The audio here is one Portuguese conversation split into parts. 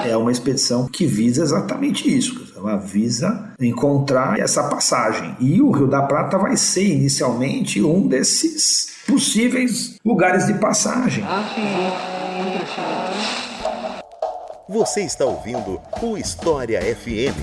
é uma expedição que visa exatamente isso. Ela visa encontrar essa passagem. E o Rio da Prata vai ser inicialmente um desses possíveis lugares de passagem. Você está ouvindo o História FM.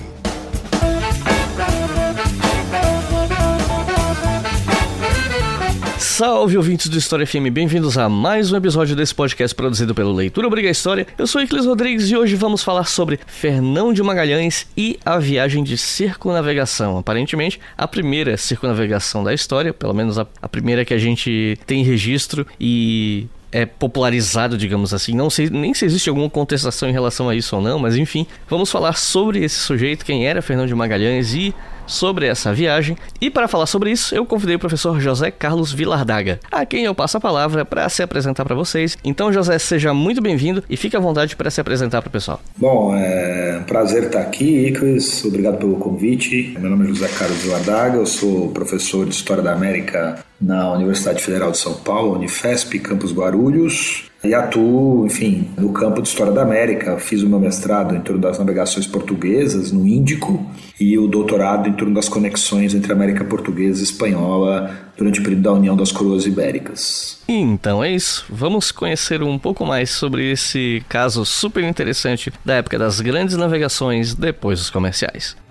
Salve, ouvintes do História FM, bem-vindos a mais um episódio desse podcast produzido pelo Leitura Obriga História. Eu sou Iclis Rodrigues e hoje vamos falar sobre Fernão de Magalhães e a viagem de circunnavegação. Aparentemente, a primeira circunnavegação da história, pelo menos a primeira que a gente tem registro e é popularizado, digamos assim. Não sei nem se existe alguma contestação em relação a isso ou não, mas enfim, vamos falar sobre esse sujeito, quem era Fernão de Magalhães e sobre essa viagem. E para falar sobre isso, eu convidei o professor José Carlos Vilardaga, a quem eu passo a palavra para se apresentar para vocês. Então, José, seja muito bem-vindo e fique à vontade para se apresentar para o pessoal. Bom, é um prazer estar aqui, Iclis. Obrigado pelo convite. Meu nome é José Carlos Vilardaga, eu sou professor de História da América na Universidade Federal de São Paulo, Unifesp, Campus Guarulhos, e atuo, enfim, no campo de História da América. Fiz o meu mestrado em torno das navegações portuguesas no Índico e o doutorado em torno das conexões entre a América Portuguesa e Espanhola durante o período da União das Coroas Ibéricas. Então é isso, vamos conhecer um pouco mais sobre esse caso super interessante da época das grandes navegações depois dos comerciais.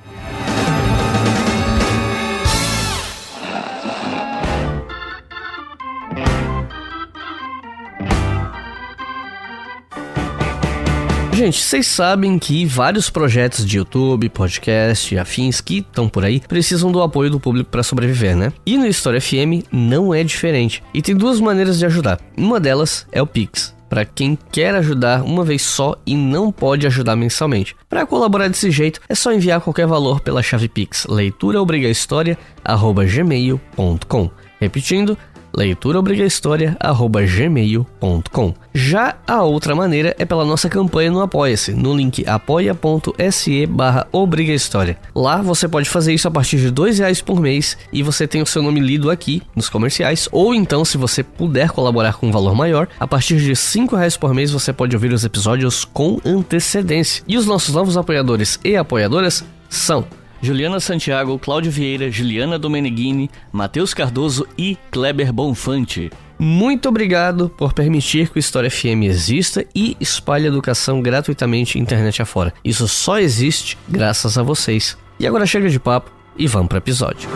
Gente, vocês sabem que vários projetos de YouTube, podcast e afins que estão por aí precisam do apoio do público para sobreviver, né? E no História FM não é diferente. E tem duas maneiras de ajudar. Uma delas é o Pix, para quem quer ajudar uma vez só e não pode ajudar mensalmente. Para colaborar desse jeito, é só enviar qualquer valor pela chave Pix leituraobrigahistoria@gmail.com. Repetindo, leituraobrigahistoria@gmail.com. Já a outra maneira é pela nossa campanha no Apoia-se, no link apoia.se/obrigahistoria. Lá você pode fazer isso a partir de R$2 por mês e você tem o seu nome lido aqui nos comerciais, ou então, se você puder colaborar com um valor maior, a partir de R$5 por mês você pode ouvir os episódios com antecedência. E os nossos novos apoiadores e apoiadoras são Juliana Santiago, Cláudio Vieira, Juliana Domeneghini, Matheus Cardoso e Kleber Bonfante. Muito obrigado por permitir que o História FM exista e espalhe educação gratuitamente internet afora. Isso só existe graças a vocês. E agora chega de papo e vamos para o episódio.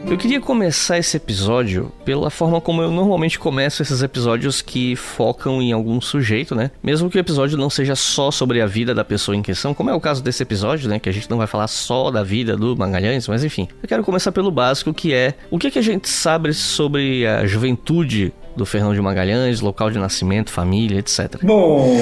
Eu queria começar esse episódio pela forma como eu normalmente começo esses episódios que focam em algum sujeito, né? Mesmo que o episódio não seja só sobre a vida da pessoa em questão, como é o caso desse episódio, né? Que a gente não vai falar só da vida do Magalhães, mas enfim. Eu quero começar pelo básico, que é o que a gente sabe sobre a juventude do Fernão de Magalhães, local de nascimento, família, etc. Bom,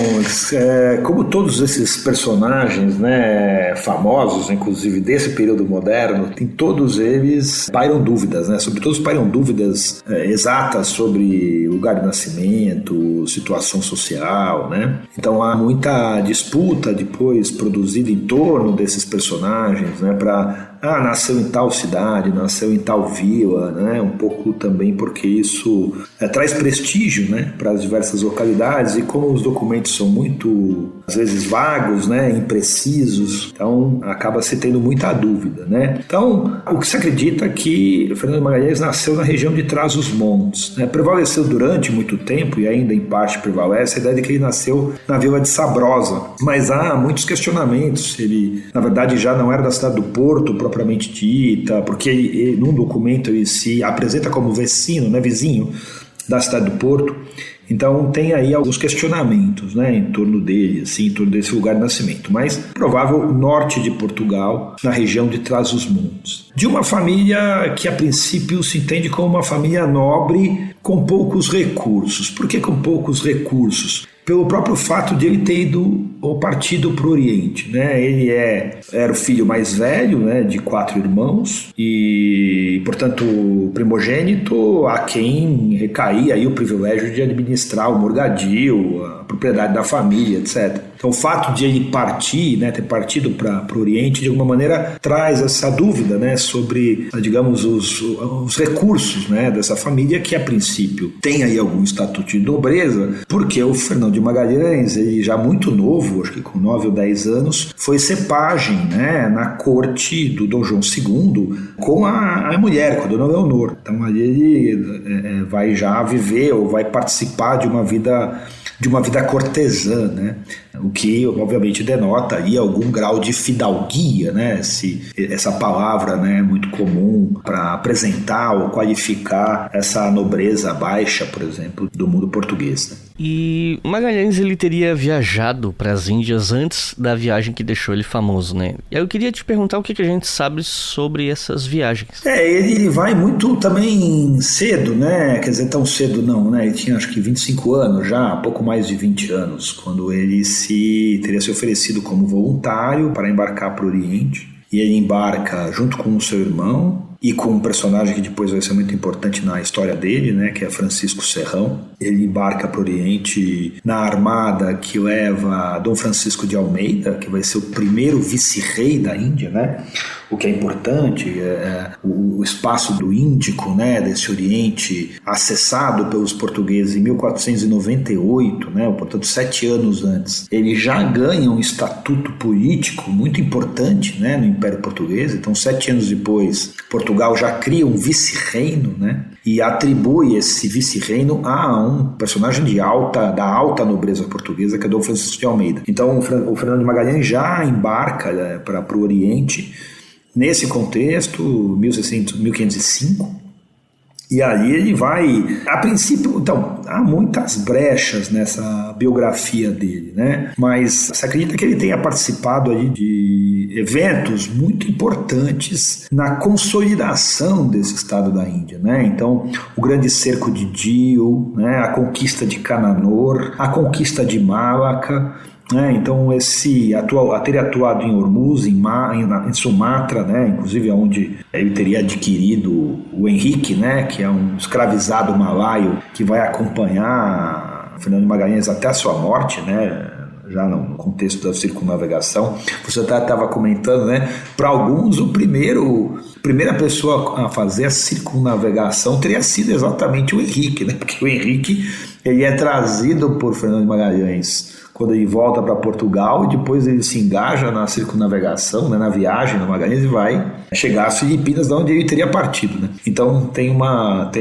como todos esses personagens, né, famosos, inclusive desse período moderno, tem todos eles pairam dúvidas, né? Sobre todos pairam dúvidas exatas sobre lugar de nascimento, situação social, né? Então há muita disputa depois produzida em torno desses personagens, né? Nasceu em tal cidade, nasceu em tal vila, né? Um pouco também porque isso traz prestígio, né? Para as diversas localidades, e como os documentos são muito, às vezes, vagos, né? Imprecisos, então acaba se tendo muita dúvida, né? Então, o que se acredita é que Fernão de Magalhães nasceu na região de Trás-os-Montes, né? Prevaleceu durante muito tempo, e ainda em parte prevalece, a ideia de que ele nasceu na vila de Sabrosa, mas há muitos questionamentos. Ele, na verdade, já não era da cidade do Porto, propriamente dita, porque ele, num documento ele se apresenta como vecino, né, vizinho da cidade do Porto. Então tem aí alguns questionamentos, né, em torno dele, assim, em torno desse lugar de nascimento, mas provável norte de Portugal, na região de Trás-os-Montes. De uma família que a princípio se entende como uma família nobre com poucos recursos. Por que com poucos recursos? pelo próprio fato de ele ter ido ou partido para o Oriente, né? Ele era o filho mais velho, né, de 4 irmãos e, portanto, primogênito, a quem recaía aí o privilégio de administrar o morgadio, a propriedade da família, etc. Então, o fato de ele partir, né, ter partido para o Oriente, de alguma maneira, traz essa dúvida, né, sobre, digamos, os recursos, né, dessa família, que a princípio tem aí algum estatuto de nobreza, porque o Fernão de Magalhães, ele já muito novo, acho que com 9 ou 10 anos, foi ser pajem, né, na corte do Dom João II com a mulher, com a Dona Leonor. Então ali ele vai já viver ou vai participar de uma vida cortesã, né? O que obviamente denota aí algum grau de fidalguia, né? Essa palavra, né, muito comum para apresentar ou qualificar essa nobreza baixa, por exemplo, do mundo português, né? E Magalhães, ele teria viajado para as Índias antes da viagem que deixou ele famoso, né? E eu queria te perguntar o que a gente sabe sobre essas viagens. Ele vai muito também cedo, né? Quer dizer, tão cedo não, né? Ele tinha acho que 25 anos já, pouco mais de 20 anos, quando ele teria se oferecido como voluntário para embarcar para o Oriente. E ele embarca junto com o seu irmão e com um personagem que depois vai ser muito importante na história dele, né, que é Francisco Serrão. Ele embarca para o Oriente na armada que leva Dom Francisco de Almeida, que vai ser o primeiro vice-rei da Índia, né? O que é importante é o espaço do Índico, né, desse Oriente, acessado pelos portugueses em 1498, né, portanto 7 anos antes. Ele já ganha um estatuto político muito importante, né, no Império Português. Então 7 anos depois, Portugal já cria um vice-reino, né, e atribui esse vice-reino a um personagem da alta nobreza portuguesa, que é Dom Francisco de Almeida. Então o Fernando de Magalhães já embarca para o Oriente nesse contexto, 1505, e aí ele vai, a princípio, então, há muitas brechas nessa biografia dele, né? Mas se acredita que ele tenha participado ali de eventos muito importantes na consolidação desse estado da Índia, né? Então, o grande cerco de Diu, né? A conquista de Cananor, a conquista de Malacca, né? Então ter atuado em Hormuz, em Sumatra, né? Inclusive onde ele teria adquirido o Henrique, né? Que é um escravizado malaio que vai acompanhar Fernando de Magalhães até a sua morte, né? Já no contexto da circunnavegação. Você estava comentando, né? Para alguns, a primeira pessoa a fazer a circunnavegação teria sido exatamente o Henrique, né? Porque o Henrique ele é trazido por Fernando de Magalhães quando ele volta para Portugal, e depois ele se engaja na circunnavegação, né, na viagem no Magalhães, e vai chegar às Filipinas, de onde ele teria partido, né? Então tem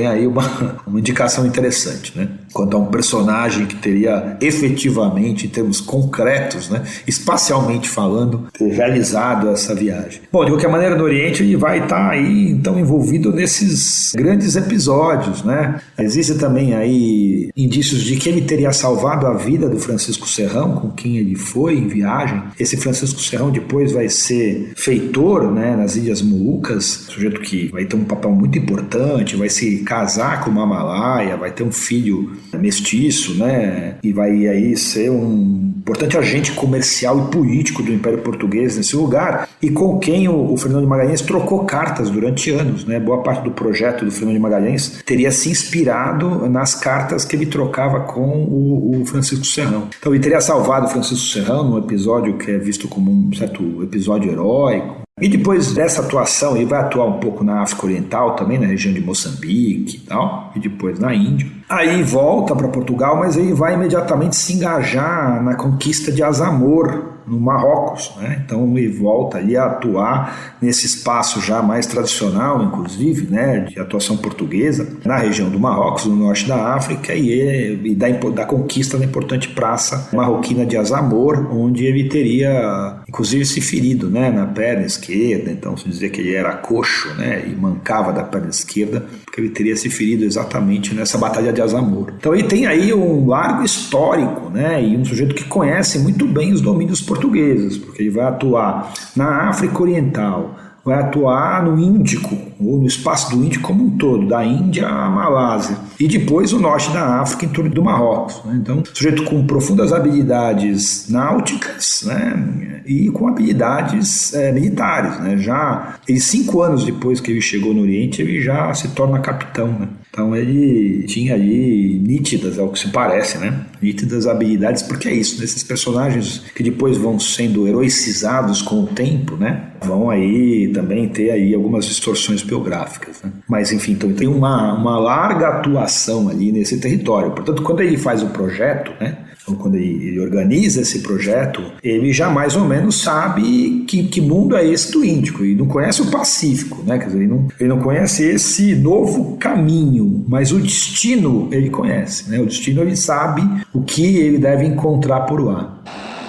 aí uma indicação interessante, né, quanto a um personagem que teria efetivamente, em termos concretos, né, espacialmente falando, ter realizado essa viagem. Bom, de qualquer maneira, no Oriente ele vai estar aí então envolvido nesses grandes episódios, né? Existem também aí indícios de que ele teria salvado a vida do Francisco Serrão, com quem ele foi em viagem. Esse Francisco Serrão depois vai ser feitor, né, nas Ilhas Molucas, sujeito que vai ter um papel muito importante, vai se casar com uma malaia, vai ter um filho mestiço, né, e vai aí ser um importante agente comercial e político do Império Português nesse lugar, e com quem o Fernando de Magalhães trocou cartas durante anos, né? Boa parte do projeto do Fernando de Magalhães teria se inspirado nas cartas que ele trocava com o Francisco Serrão. Então ele teria salvado o Francisco Serrão num episódio que é visto como um certo episódio heróico. E depois dessa atuação, ele vai atuar um pouco na África Oriental também, na região de Moçambique e tal, e depois na Índia. Aí volta para Portugal, mas ele vai imediatamente se engajar na conquista de Azamor, no Marrocos, né? Então ele volta ali a atuar nesse espaço já mais tradicional, inclusive, né, de atuação portuguesa, na região do Marrocos, no norte da África, e da conquista da importante praça marroquina de Azamor, onde ele teria, inclusive, se ferido, né, na perna esquerda. Então se dizia que ele era coxo, né, e mancava da perna esquerda, porque ele teria se ferido exatamente nessa batalha de Azamor. Então ele tem aí um largo histórico, né, e um sujeito que conhece muito bem os domínios portugueses, porque ele vai atuar na África Oriental, vai atuar no Índico, ou no espaço do Índico como um todo, da Índia à Malásia, e depois o norte da África em torno do Marrocos, né? Então, sujeito com profundas habilidades náuticas, né? E com habilidades militares, né? Já 5 anos depois que ele chegou no Oriente, ele já se torna capitão, né? Então ele tinha ali nítidas, ao que se parece, né? Nítidas habilidades, porque é isso, né? Esses personagens que depois vão sendo heroicizados com o tempo, né? Vão aí também ter aí algumas distorções biográficas, né? Mas enfim, então tem uma larga atuação ali nesse território. Portanto, quando ele faz o projeto, né? Então, quando ele organiza esse projeto, ele já mais ou menos sabe que mundo é esse do Índico, e não conhece o Pacífico, né? Quer dizer, ele não conhece esse novo caminho, mas o destino ele conhece, né? O destino ele sabe o que ele deve encontrar por lá.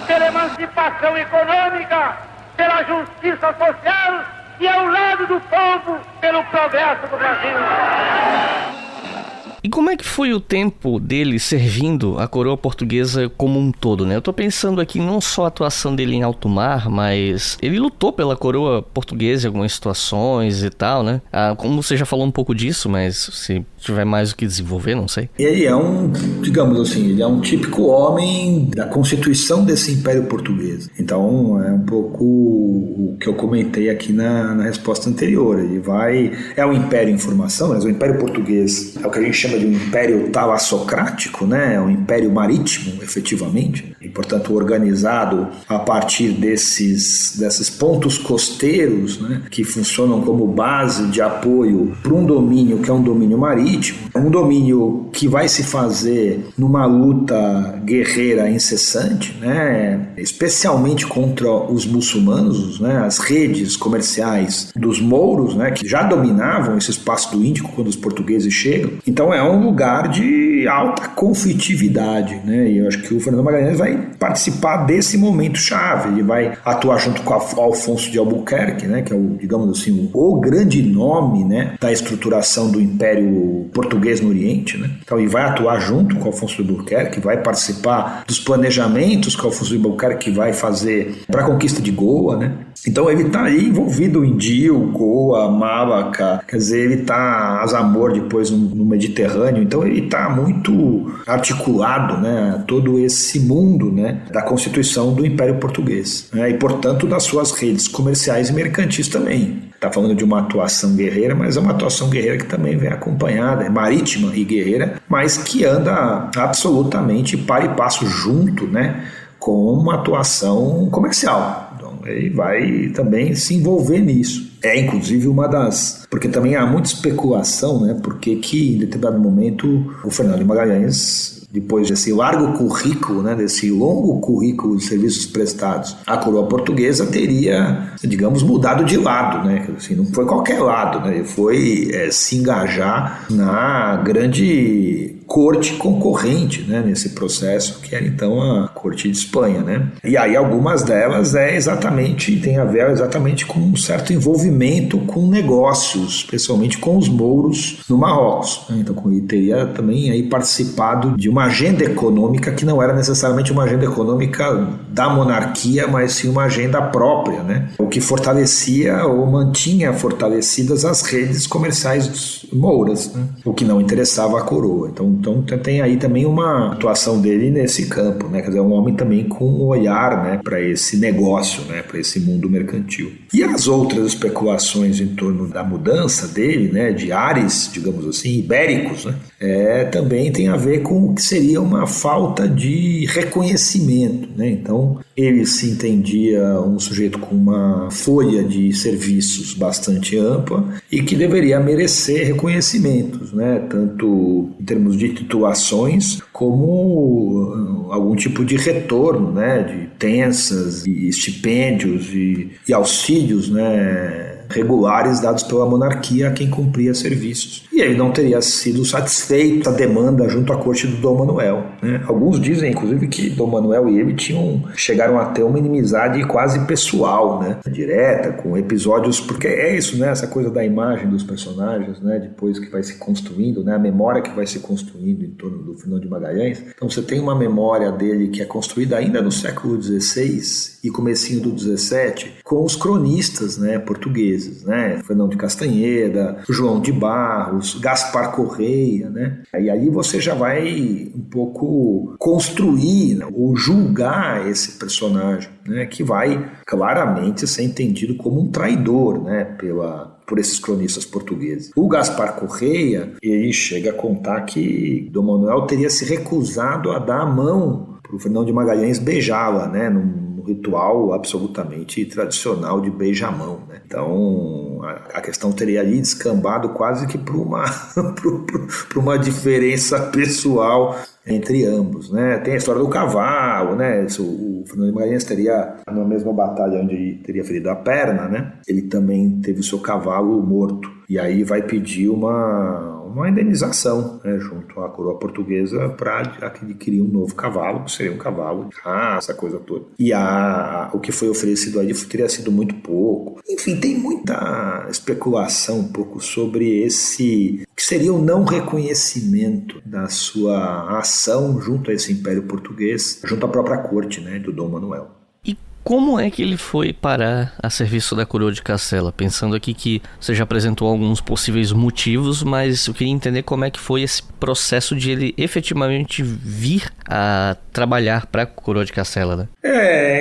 Pela emancipação econômica, pela justiça social e ao lado do povo, pelo progresso do Brasil. E como é que foi o tempo dele servindo a coroa portuguesa como um todo, né? Eu tô pensando aqui não só a atuação dele em alto mar, mas ele lutou pela coroa portuguesa em algumas situações e tal, né? Como você já falou um pouco disso, mas se tiver mais o que desenvolver, não sei. Ele é digamos assim, ele é um típico homem da constituição desse Império Português. Então, é um pouco o que eu comentei aqui na resposta anterior. É um império em formação, mas o Império Português é o que a gente chama de um império talassocrático, né? É um império marítimo, efetivamente, e, portanto, organizado a partir desses pontos costeiros, né? Que funcionam como base de apoio para um domínio que é um domínio marítimo, um domínio que vai se fazer numa luta guerreira incessante, né? Especialmente contra os muçulmanos, né? As redes comerciais dos mouros, né? Que já dominavam esse espaço do Índico quando os portugueses chegam. Então, é um lugar de alta conflitividade, né? E eu acho que o Fernando Magalhães vai participar desse momento chave. Ele vai atuar junto com Alfonso de Albuquerque, né? Que é digamos assim, o grande nome, né? Da estruturação do Império Português no Oriente, né? Então ele vai atuar junto com Alfonso de Albuquerque, vai participar dos planejamentos que Alfonso de Albuquerque vai fazer para a conquista de Goa, né? Então ele está aí envolvido em Dil, Goa, Malaca, quer dizer, ele está a Zamor depois no Mediterrâneo, então ele está muito articulado, né, todo esse mundo, né, da constituição do Império Português, né, e portanto das suas redes comerciais e mercantis também. Está falando de uma atuação guerreira, mas é uma atuação guerreira que também vem acompanhada, é marítima e guerreira, mas que anda absolutamente par e passo junto, né, com uma atuação comercial. Ele vai também se envolver nisso. É, inclusive, porque também há muita especulação, né? Porque que, em determinado momento, o Fernando de Magalhães, depois desse largo currículo, né? Desse longo currículo de serviços prestados, a coroa portuguesa teria, digamos, mudado de lado, né? Assim, não foi qualquer lado, né? Ele foi se engajar na grande corte concorrente, né, nesse processo, que era então a corte de Espanha, né? E aí algumas delas tem a ver exatamente com um certo envolvimento com negócios, especialmente com os mouros no Marrocos, né? Então ele teria também aí participado de uma agenda econômica que não era necessariamente uma agenda econômica da monarquia, mas sim uma agenda própria, né? O que fortalecia ou mantinha fortalecidas as redes comerciais mouras, né? O que não interessava a coroa. Então tem aí também uma atuação dele nesse campo, né? Quer dizer, é um homem também com um olhar, né, para esse negócio, né, para esse mundo mercantil. E as outras especulações em torno da mudança dele, né, de ares, digamos assim, ibéricos, né, também tem a ver com o que seria uma falta de reconhecimento, né? Então ele se entendia um sujeito com uma folha de serviços bastante ampla e que deveria merecer reconhecimentos, né? Tanto em termos de titulações como algum tipo de retorno, né? De tensas e estipêndios e auxílios, né, regulares dados pela monarquia a quem cumpria serviços. E ele não teria sido satisfeito a demanda junto à corte do Dom Manuel, né? Alguns dizem, inclusive, que Dom Manuel e ele chegaram a ter uma inimizade quase pessoal, né? Direta, com episódios, porque é isso, né? Essa coisa da imagem dos personagens, né? Depois que vai se construindo, né? A memória que vai se construindo em torno do Fernando de Magalhães. Então você tem uma memória dele que é construída ainda no século XVI e comecinho do XVII com os cronistas, né, portugueses. portugueses, né? Fernão de Castanheda, João de Barros, Gaspar Correia, né? E aí você já vai um pouco construir, né, ou julgar esse personagem, né? Que vai claramente ser entendido como um traidor, né? Por esses cronistas portugueses. O Gaspar Correia, ele chega a contar que Dom Manuel teria se recusado a dar a mão para o Fernão de Magalhães beijá-la, né? Num ritual absolutamente tradicional de beijamão, né? Então a questão teria ali descambado quase que para uma diferença pessoal entre ambos, né? Tem a história do cavalo, né? O Fernando de Magalhães teria, na mesma batalha onde ele teria ferido a perna, né? Ele também teve o seu cavalo morto, e aí vai pedir uma indenização, né, junto à coroa portuguesa para adquirir um novo cavalo, que seria um cavalo de raça, coisa toda. E o que foi oferecido ali teria sido muito pouco. Enfim, tem muita especulação um pouco sobre esse que seria o não reconhecimento da sua ação junto a esse Império Português, junto à própria corte, né, do Dom Manuel. Como é que ele foi parar a serviço da coroa de Castela? Pensando aqui que você já apresentou alguns possíveis motivos, mas eu queria entender como é que foi esse processo de ele efetivamente vir a trabalhar para a coroa de Castela, né?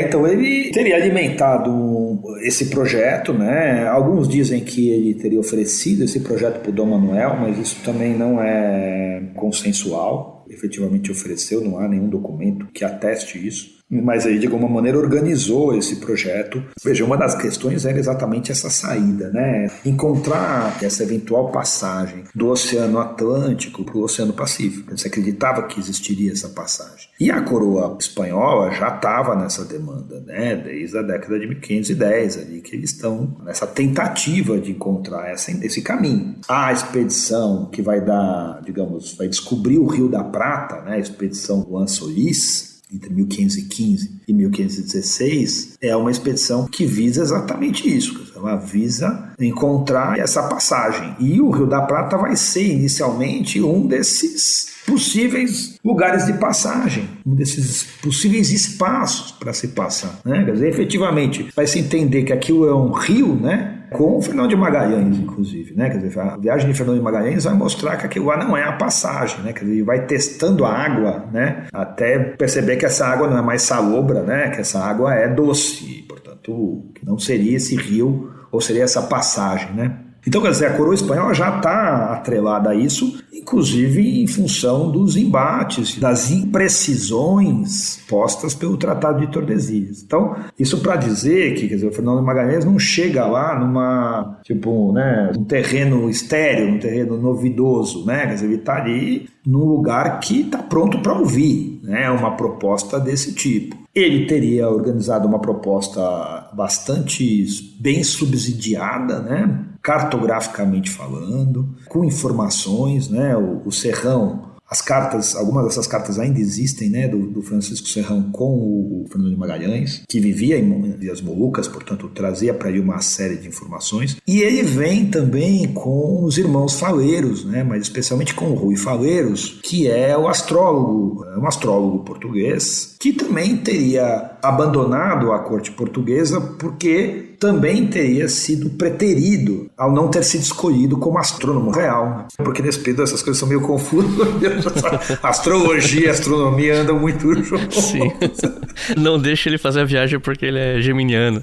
Então ele teria alimentado esse projeto, né? Alguns dizem que ele teria oferecido esse projeto para o Dom Manuel, mas isso também não é consensual. Efetivamente ofereceu, não há nenhum documento que ateste isso. Mas ele, de alguma maneira, organizou esse projeto. Veja, uma das questões era exatamente essa saída, né? Encontrar essa eventual passagem do Oceano Atlântico para o Oceano Pacífico. Você acreditava que existiria essa passagem. E a coroa espanhola já estava nessa demanda, né? Desde a década de 1510, ali, que eles estão nessa tentativa de encontrar esse caminho. A expedição que vai vai descobrir o Rio da Prata, né? A expedição Juan Solís, entre 1515 e 1516, é uma expedição que visa exatamente isso. Ela visa encontrar essa passagem. E o Rio da Prata vai ser inicialmente um desses possíveis lugares de passagem, um desses possíveis espaços para se passar, né? Quer dizer, efetivamente, vai se entender que aquilo é um rio, né? Com o Fernão de Magalhães, inclusive, né? Quer dizer, a viagem de Fernão de Magalhães vai mostrar que aquilo lá não é a passagem, né? Quer dizer, ele vai testando a água, né? Até perceber que essa água não é mais salobra, né? Que essa água é doce, portanto, que não seria esse rio ou seria essa passagem, né? Então, quer dizer, a coroa espanhola já está atrelada a isso, inclusive em função dos embates, das imprecisões postas pelo Tratado de Tordesilhas. Então, isso para dizer que, quer dizer, o Fernão de Magalhães não chega lá num terreno estéril, num terreno novidoso, né? Quer dizer, ele está ali num lugar que está pronto para ouvir, né? Uma proposta desse tipo. Ele teria organizado uma proposta bastante bem subsidiada, né? Cartograficamente falando, com informações, né? O Serrão, as cartas, algumas dessas cartas ainda existem, né? Do Francisco Serrão com o Fernando de Magalhães, que vivia em as Molucas, portanto trazia para ele uma série de informações. E ele vem também com os irmãos Faleiros, né? Mas especialmente com o Rui Faleiros, que é um astrólogo português, que também teria abandonado a corte portuguesa porque também teria sido preterido ao não ter sido escolhido como astrônomo real, né? Porque nesse período essas coisas são meio confusas. Astrologia e astronomia andam muito juntos. Sim. Não deixa ele fazer a viagem porque ele é geminiano.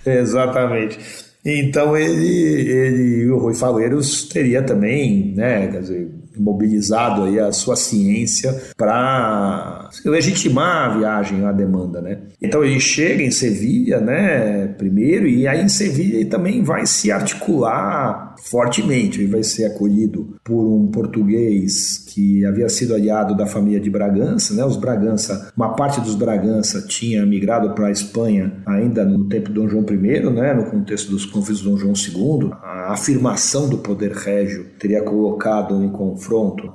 Exatamente. Então o Rui Faleiros teria também, né, quer dizer, mobilizado aí a sua ciência para legitimar a viagem, a demanda, né? Então ele chega em Sevilha, né, primeiro, e aí em Sevilha ele também vai se articular fortemente. Ele vai ser acolhido por um português que havia sido aliado da família de Bragança, né? Os Bragança, uma parte dos Bragança tinha migrado para a Espanha ainda no tempo de Dom João I, né? No contexto dos conflitos de Dom João II. A afirmação do poder régio teria colocado em confronto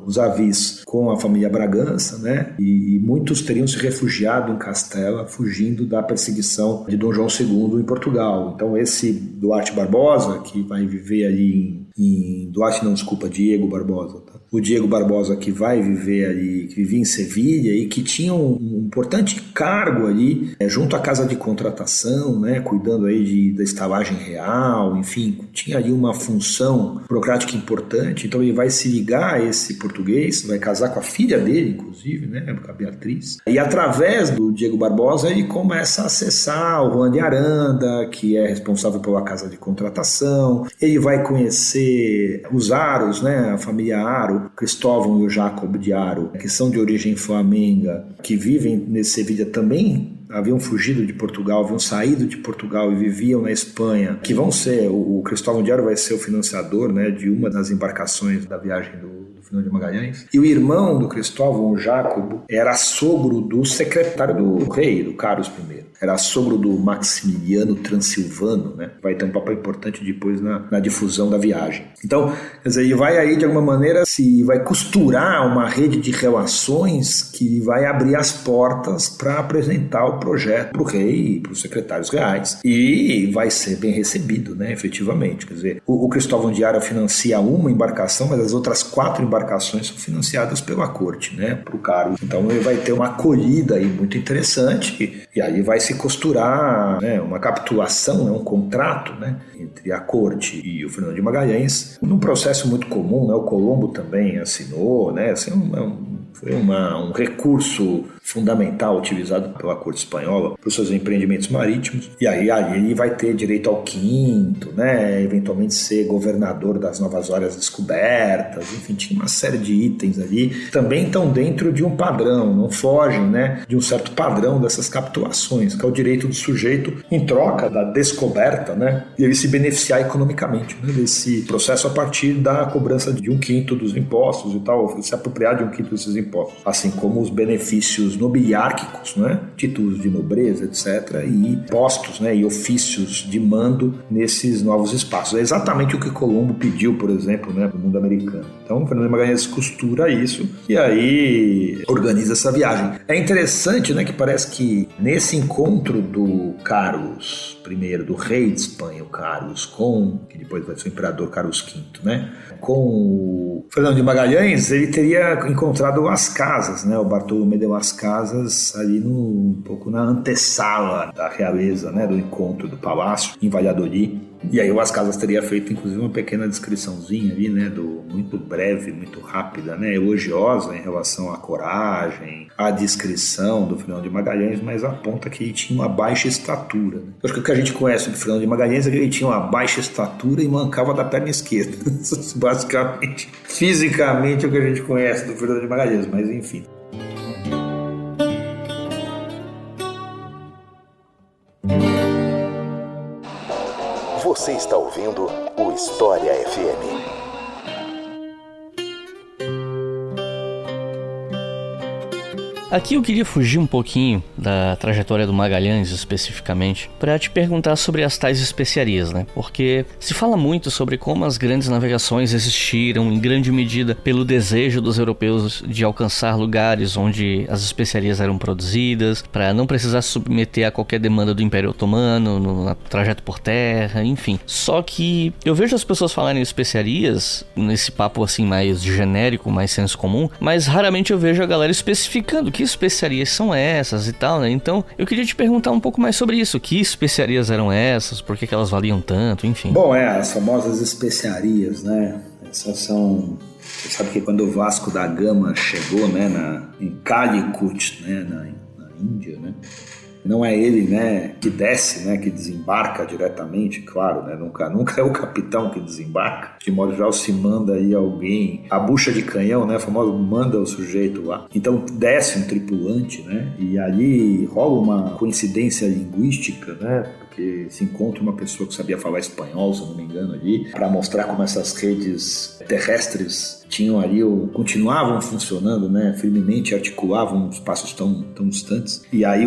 os avis com a família Bragança, né? E muitos teriam se refugiado em Castela, fugindo da perseguição de Dom João II em Portugal. Então esse Duarte Barbosa, que vai viver ali Diego Barbosa, tá? o Diego Barbosa, que vai viver ali, que vivia em Sevilha e que tinha um importante cargo ali junto à casa de contratação, né, cuidando aí da estalagem real, enfim, tinha ali uma função burocrática importante. Então ele vai se ligar a esse português, vai casar com a filha dele, inclusive, né, com a Beatriz, e através do Diego Barbosa ele começa a acessar o Juan de Aranda, que é responsável pela casa de contratação. Ele vai conhecer os Aros, né, a família Aro, Cristóvão e o Jacob de Aro, que são de origem flamenga, que vivem nesse Sevilha também. Haviam fugido de Portugal, haviam saído de Portugal e viviam na Espanha, que vão ser, o Cristóvão de Aro vai ser o financiador, né, de uma das embarcações da viagem do Fernão de Magalhães. E o irmão do Cristóvão, o Jacobo, era sogro do secretário do rei, do Carlos I. Era sogro do Maximiliano Transilvano, né? Vai ter um papel importante depois na difusão da viagem. Então, quer dizer, ele vai aí, de alguma maneira, vai costurar uma rede de relações que vai abrir as portas para apresentar o projeto para o rei e para os secretários reais. E vai ser bem recebido, né? Efetivamente. Quer dizer, o Cristóvão de Aro financia uma embarcação, mas as outras 4 embarcações são financiadas pela corte, né? Para o Carlos. Então, ele vai ter uma acolhida aí muito interessante e aí vai se costurar, né, uma capitulação, né, um contrato, né, entre a corte e o Fernão de Magalhães, num processo muito comum, né, o Colombo também assinou, né, assim, foi um recurso fundamental utilizado pela corte espanhola para os seus empreendimentos marítimos. E aí ele vai ter direito ao quinto, né? Eventualmente ser governador das Novas Áreas Descobertas, enfim, tinha uma série de itens ali. Também estão dentro de um padrão, não fogem, né, de um certo padrão dessas capitulações, que é o direito do sujeito em troca da descoberta, né? E ele se beneficiar economicamente, né, desse processo a partir da cobrança de 1/5 dos impostos e tal, se apropriar de 1/5 desses impostos, assim como os benefícios nobiliárquicos, né, títulos de nobreza, etc., e postos, né, e ofícios de mando nesses novos espaços. É exatamente o que Colombo pediu, por exemplo, né, para o mundo americano. Então, o Fernando de Magalhães costura isso e aí organiza essa viagem. É interessante, né, que parece que nesse encontro do Carlos I, do rei de Espanha, o Carlos, que depois vai ser o imperador Carlos V, né, com o Fernando de Magalhães, ele teria encontrado Las Casas, né, o Bartolomé de Las Casas, ali um pouco na antessala da realeza, né, do encontro do palácio em Valladolid. E aí o Las Casas teria feito, inclusive, uma pequena descriçãozinha ali, né, muito breve, muito rápida, né, elogiosa em relação à coragem, à discrição do Fernão de Magalhães, mas aponta que ele tinha uma baixa estatura. Né? Eu acho que o que a gente conhece do Fernão de Magalhães é que ele tinha uma baixa estatura e mancava da perna esquerda. Basicamente, fisicamente, é o que a gente conhece do Fernão de Magalhães, mas enfim. Você está ouvindo o História FM. Aqui eu queria fugir um pouquinho da trajetória do Magalhães especificamente para te perguntar sobre as tais especiarias, né? Porque se fala muito sobre como as grandes navegações existiram em grande medida pelo desejo dos europeus de alcançar lugares onde as especiarias eram produzidas, para não precisar se submeter a qualquer demanda do Império Otomano no trajeto por terra, enfim. Só que eu vejo as pessoas falarem especiarias nesse papo assim mais genérico, mais senso comum, mas raramente eu vejo a galera especificando que especiarias são essas e tal, né? Então, eu queria te perguntar um pouco mais sobre isso. Que especiarias eram essas? Por que elas valiam tanto? Enfim. Bom, as famosas especiarias, né? Essas são... Você sabe que quando o Vasco da Gama chegou, né, em Calicut, né, na Índia, né? Não é ele, né, que desce, né, que desembarca diretamente, claro, né, nunca é o capitão que desembarca. De modo geral, se manda aí alguém, a bucha de canhão, né, famoso, manda o sujeito lá. Então desce um tripulante, né, e ali rola uma coincidência linguística, né, porque se encontra uma pessoa que sabia falar espanhol, se eu não me engano, ali, para mostrar como essas redes terrestres tinham ali, ou continuavam funcionando, né, firmemente, articulavam espaços tão distantes. E aí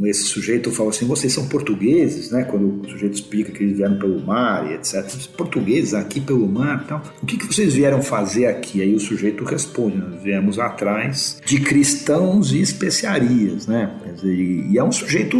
esse sujeito fala assim: vocês são portugueses, né, quando o sujeito explica que eles vieram pelo mar e etc. Portugueses aqui pelo mar e tal. O que vocês vieram fazer aqui? Aí o sujeito responde: nós viemos atrás de cristãos e especiarias, né? Quer dizer, e é um sujeito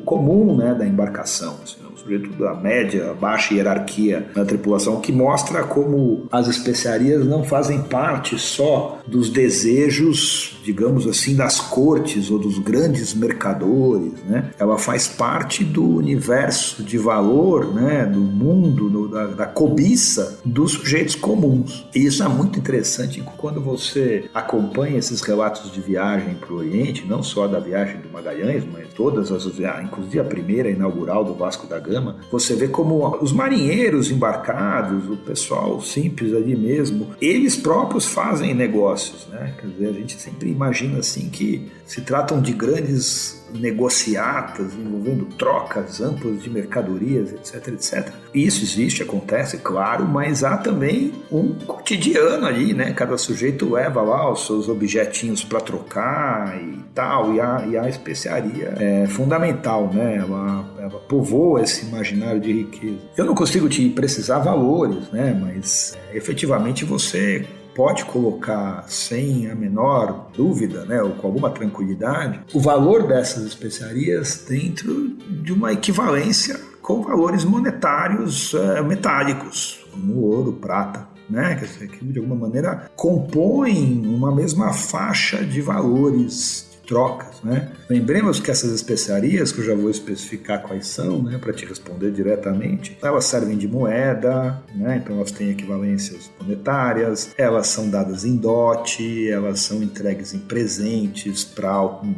comum, né, da embarcação, assim, sujeito da média, baixa hierarquia na tripulação, o que mostra como as especiarias não fazem parte só dos desejos, digamos assim, das cortes ou dos grandes mercadores, né? Ela faz parte do universo de valor, né? Do mundo, da cobiça dos sujeitos comuns. E isso é muito interessante quando você acompanha esses relatos de viagem para o Oriente, não só da viagem do Magalhães, mas todas as viagens, inclusive a primeira inaugural do Vasco da Gama, você vê como os marinheiros embarcados, o pessoal simples ali mesmo, eles próprios fazem negócios, né? Quer dizer, a gente sempre imagina assim que se tratam de grandes negociatas envolvendo trocas amplas de mercadorias, etc, etc. Isso existe, acontece, claro, mas há também um cotidiano ali, né? Cada sujeito leva lá os seus objetinhos para trocar e tal, e a especiaria é fundamental, né? Ela povoa esse imaginário de riqueza. Eu não consigo te precisar valores, né? Mas efetivamente você pode colocar sem a menor dúvida, né, ou com alguma tranquilidade, o valor dessas especiarias dentro de uma equivalência com valores monetários metálicos, como ouro, prata, né, quer dizer, que de alguma maneira compõem uma mesma faixa de valores, trocas, né? Lembremos que essas especiarias, que eu já vou especificar quais são, né, para te responder diretamente, elas servem de moeda, né? Então elas têm equivalências monetárias, elas são dadas em dote, elas são entregues em presentes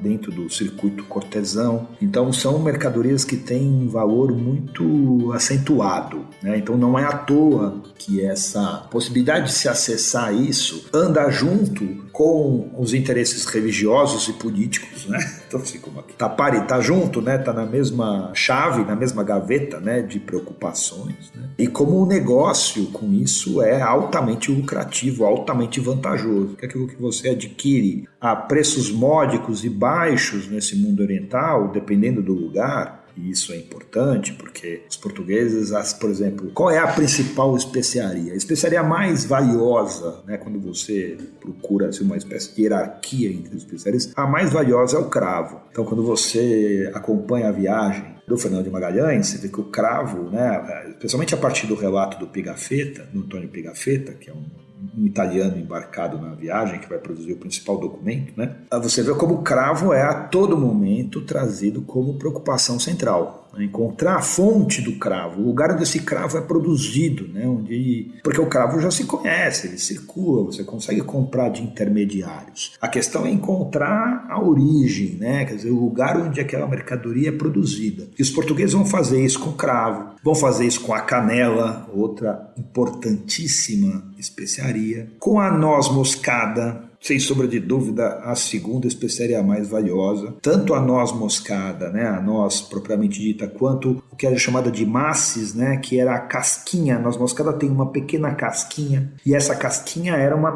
dentro do circuito cortesão. Então são mercadorias que têm um valor muito acentuado, né? Então não é à toa que essa possibilidade de se acessar isso anda junto com os interesses religiosos e políticos, né? Então, assim, como aqui tá junto, né? Tá na mesma chave, na mesma gaveta, né? De preocupações, né? E como o negócio com isso é altamente lucrativo, altamente vantajoso, que é aquilo que você adquire a preços módicos e baixos nesse mundo oriental, dependendo do lugar. E isso é importante porque os portugueses, por exemplo, qual é a principal especiaria? A especiaria mais valiosa, né, quando você procura assim, uma espécie de hierarquia entre as especiarias, a mais valiosa é o cravo. Então, quando você acompanha a viagem do Fernão de Magalhães, você vê que o cravo, né, especialmente a partir do relato do Pigafetta, do Antônio Pigafetta, que é um italiano embarcado na viagem, que vai produzir o principal documento, né? Você vê como o cravo é a todo momento trazido como preocupação central. Encontrar a fonte do cravo, o lugar onde esse cravo é produzido, né? Porque o cravo já se conhece, ele circula, você consegue comprar de intermediários. A questão é encontrar a origem, né? Quer dizer, o lugar onde aquela mercadoria é produzida. E os portugueses vão fazer isso com o cravo, vão fazer isso com a canela, outra importantíssima especiaria, com a noz moscada, sem sombra de dúvida, a segunda especiaria mais valiosa. Tanto a noz moscada, né, a noz propriamente dita, quanto o que era chamada de masses, né, que era a casquinha. A noz moscada tem uma pequena casquinha, e essa casquinha era uma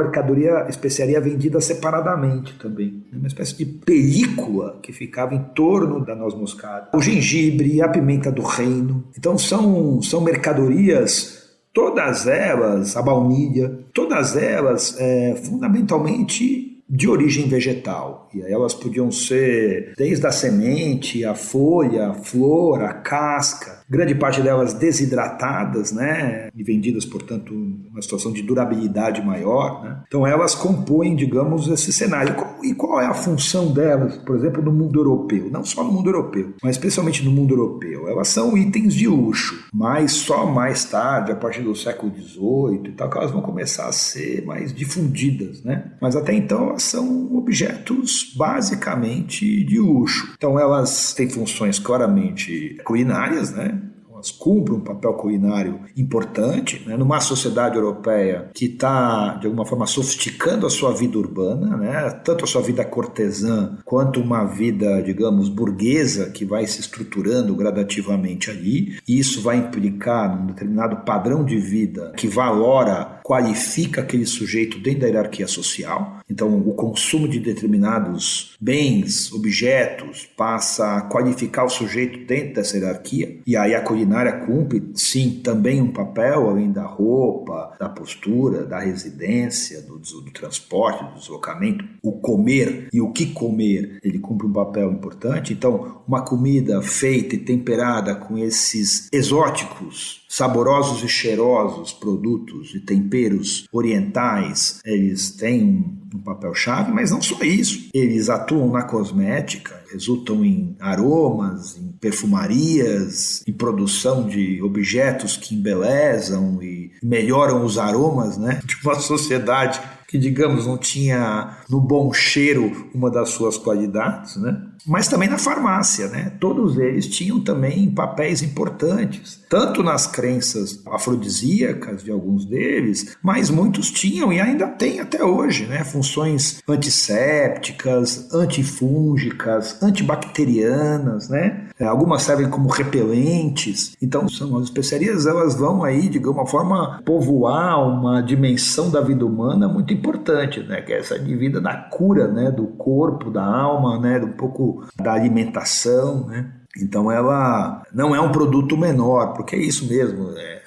especiaria vendida separadamente também. Uma espécie de película que ficava em torno da noz moscada. O gengibre, a pimenta do reino. Então são mercadorias, todas elas, a baunilha, todas elas fundamentalmente de origem vegetal. E aí elas podiam ser desde a semente, a folha, a flor, a casca, grande parte delas desidratadas, né? E vendidas, portanto, numa situação de durabilidade maior, né? Então elas compõem, digamos, esse cenário. E qual é a função delas, por exemplo, no mundo europeu? Não só no mundo europeu, mas especialmente no mundo europeu. Elas são itens de luxo, mas só mais tarde, a partir do século XVIII e tal, que elas vão começar a ser mais difundidas, né? Mas até então elas são objetos basicamente de luxo. Então elas têm funções claramente culinárias, né? Elas cumprem um papel culinário importante, né? Numa sociedade europeia que está, de alguma forma, sofisticando a sua vida urbana, né? Tanto a sua vida cortesã quanto uma vida, digamos, burguesa, que vai se estruturando gradativamente ali. E isso vai implicar num determinado padrão de vida que valora, qualifica aquele sujeito dentro da hierarquia social. Então, o consumo de determinados bens, objetos, passa a qualificar o sujeito dentro dessa hierarquia. E aí a culinária cumpre, sim, também um papel, além da roupa, da postura, da residência, do transporte, do deslocamento. O comer e o que comer, ele cumpre um papel importante. Então, uma comida feita e temperada com esses exóticos, saborosos e cheirosos produtos e temperos orientais, eles têm um papel-chave, mas não só isso. Eles atuam na cosmética, resultam em aromas, em perfumarias, em produção de objetos que embelezam e melhoram os aromas, né, de uma sociedade que, digamos, não tinha no bom cheiro uma das suas qualidades, né? Mas também na farmácia, né? Todos eles tinham também papéis importantes, tanto nas crenças afrodisíacas de alguns deles, mas muitos tinham e ainda têm até hoje, né? Funções antissépticas, antifúngicas, antibacterianas, né? Algumas servem como repelentes. Então, são as especiarias, elas vão aí, de alguma forma, povoar uma dimensão da vida humana muito importante, né? Que é essa de vida da cura, né? Do corpo, da alma, né? Um pouco da alimentação, né? Então ela não é um produto menor, porque é isso mesmo, né?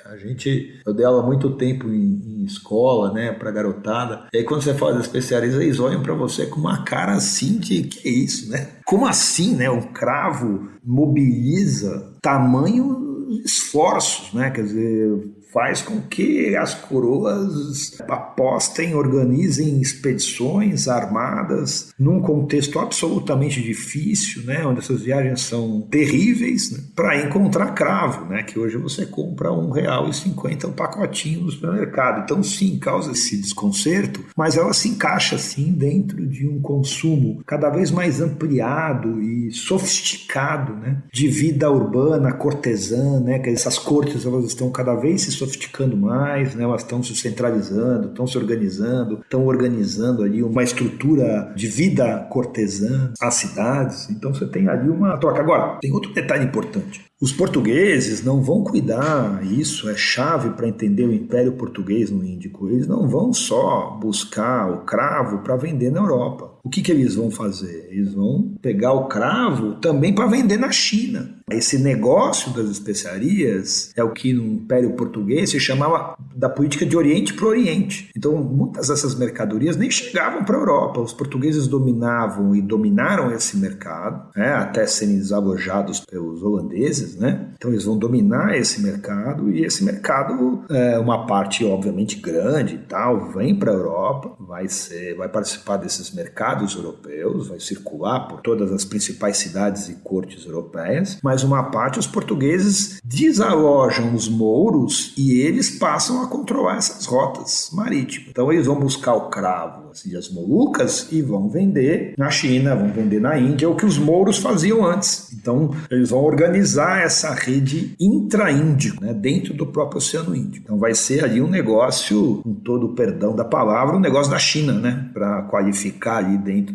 Eu dei aula há muito tempo em escola, né, pra garotada, e aí quando você fala das especiarias, eles olham pra você com uma cara assim de, que é isso, né? Como assim, né? O cravo mobiliza tamanho esforços, né? Quer dizer, faz com que as coroas apostem, organizem expedições armadas num contexto absolutamente difícil, né, onde essas viagens são terríveis, né, para encontrar cravo, né, que hoje você compra R$1,50 um pacotinho no supermercado. Então, sim, causa esse desconcerto, mas ela se encaixa, sim, dentro de um consumo cada vez mais ampliado e sofisticado, né, de vida urbana, cortesã, né, que essas cortes elas estão cada vez se sofisticando mais, né? Elas estão se centralizando, estão se organizando, estão organizando ali uma estrutura de vida cortesã, as cidades. Então você tem ali uma troca. Agora, tem outro detalhe importante. Os portugueses não vão cuidar, isso é chave para entender o Império Português no Índico, eles não vão só buscar o cravo para vender na Europa. O que eles vão fazer? Eles vão pegar o cravo também para vender na China. Esse negócio das especiarias é o que no Império Português se chamava da política de Oriente para Oriente. Então, muitas dessas mercadorias nem chegavam para a Europa. Os portugueses dominavam e dominaram esse mercado, né, até serem desalojados pelos holandeses, né? Então, eles vão dominar esse mercado e esse mercado, uma parte obviamente grande e tal, vem para a Europa, vai participar desses mercados europeus, vai circular por todas as principais cidades e cortes europeias, mas uma parte os portugueses desalojam os mouros e eles passam a controlar essas rotas marítimas. Então eles vão buscar o cravo, as Ilhas Molucas, e vão vender na China, vão vender na Índia, o que os mouros faziam antes. Então eles vão organizar essa rede intra-índico, né, dentro do próprio Oceano Índico. Então vai ser ali um negócio, com todo o perdão da palavra, um negócio da China, né, para qualificar ali dentro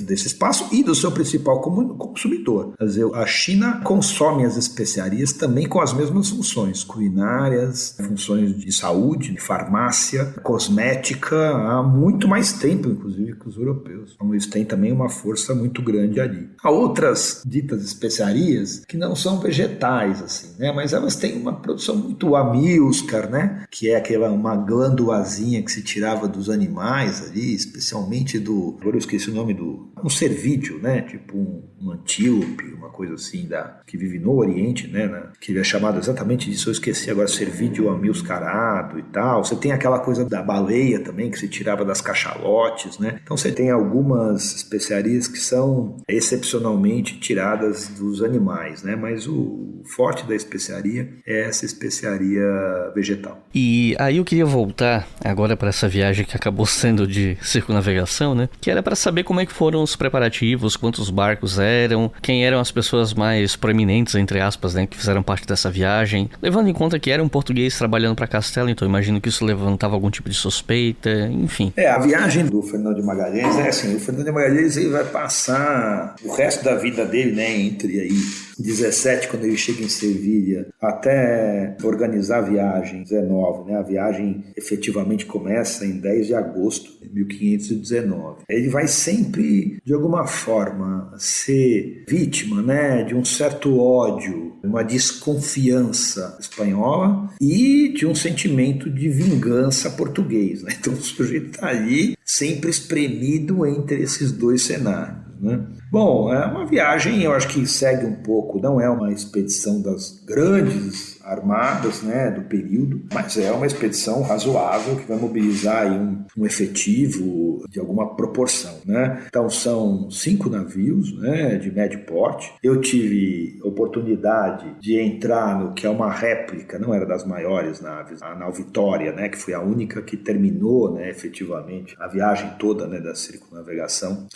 desse espaço e do seu principal consumidor. Quer dizer, a China consome as especiarias também com as mesmas funções culinárias, funções de saúde, de farmácia, cosmética, há muito mais tempo, inclusive, que os europeus. Então eles têm também uma força muito grande ali. Há outras ditas especiarias que não são vegetais, assim, né? Mas elas têm uma produção muito amilcar, né? Que é uma glândulazinha que se tirava dos animais ali, especialmente agora eu esqueci o nome um cervídeo, né? Tipo um antílope, uma coisa assim, que vive no Oriente, né? Que é chamado exatamente disso, eu esqueci agora, cervídeo amilcarado e tal. Você tem aquela coisa da baleia também, que se tirava das cachalotes, né? Então você tem algumas especiarias que são excepcionalmente tiradas dos animais, né? Mas o forte da especiaria é essa especiaria vegetal. E aí eu queria voltar agora para essa viagem que acabou sendo de circunnavegação, né? Que era para saber como é que foram os preparativos, quantos barcos eram, quem eram as pessoas mais proeminentes, entre aspas, né, que fizeram parte dessa viagem, levando em conta que era um português trabalhando para Castela, então imagino que isso levantava algum tipo de suspeita, enfim. A viagem do Fernão de Magalhães é assim, o Fernão de Magalhães ele vai passar o resto da vida dele, né, entre aí 17, quando ele chega em Sevilha, até organizar a viagem, 19, né? A viagem efetivamente começa em 10 de agosto de 1519. Ele vai sempre, de alguma forma, ser vítima, né, de um certo ódio, uma desconfiança espanhola e de um sentimento de vingança português, né? Então o sujeito está ali sempre espremido entre esses dois cenários, né? Bom, é uma viagem, eu acho que segue um pouco, não é uma expedição das grandes armadas, né, do período, mas é uma expedição razoável que vai mobilizar aí um efetivo de alguma proporção, né? Então são 5 navios, né, de médio porte. Eu tive oportunidade de entrar no que é uma réplica, não era das maiores naves, a nau Vitória, né, que foi a única que terminou, né, efetivamente a viagem toda, né, da circunnavegação.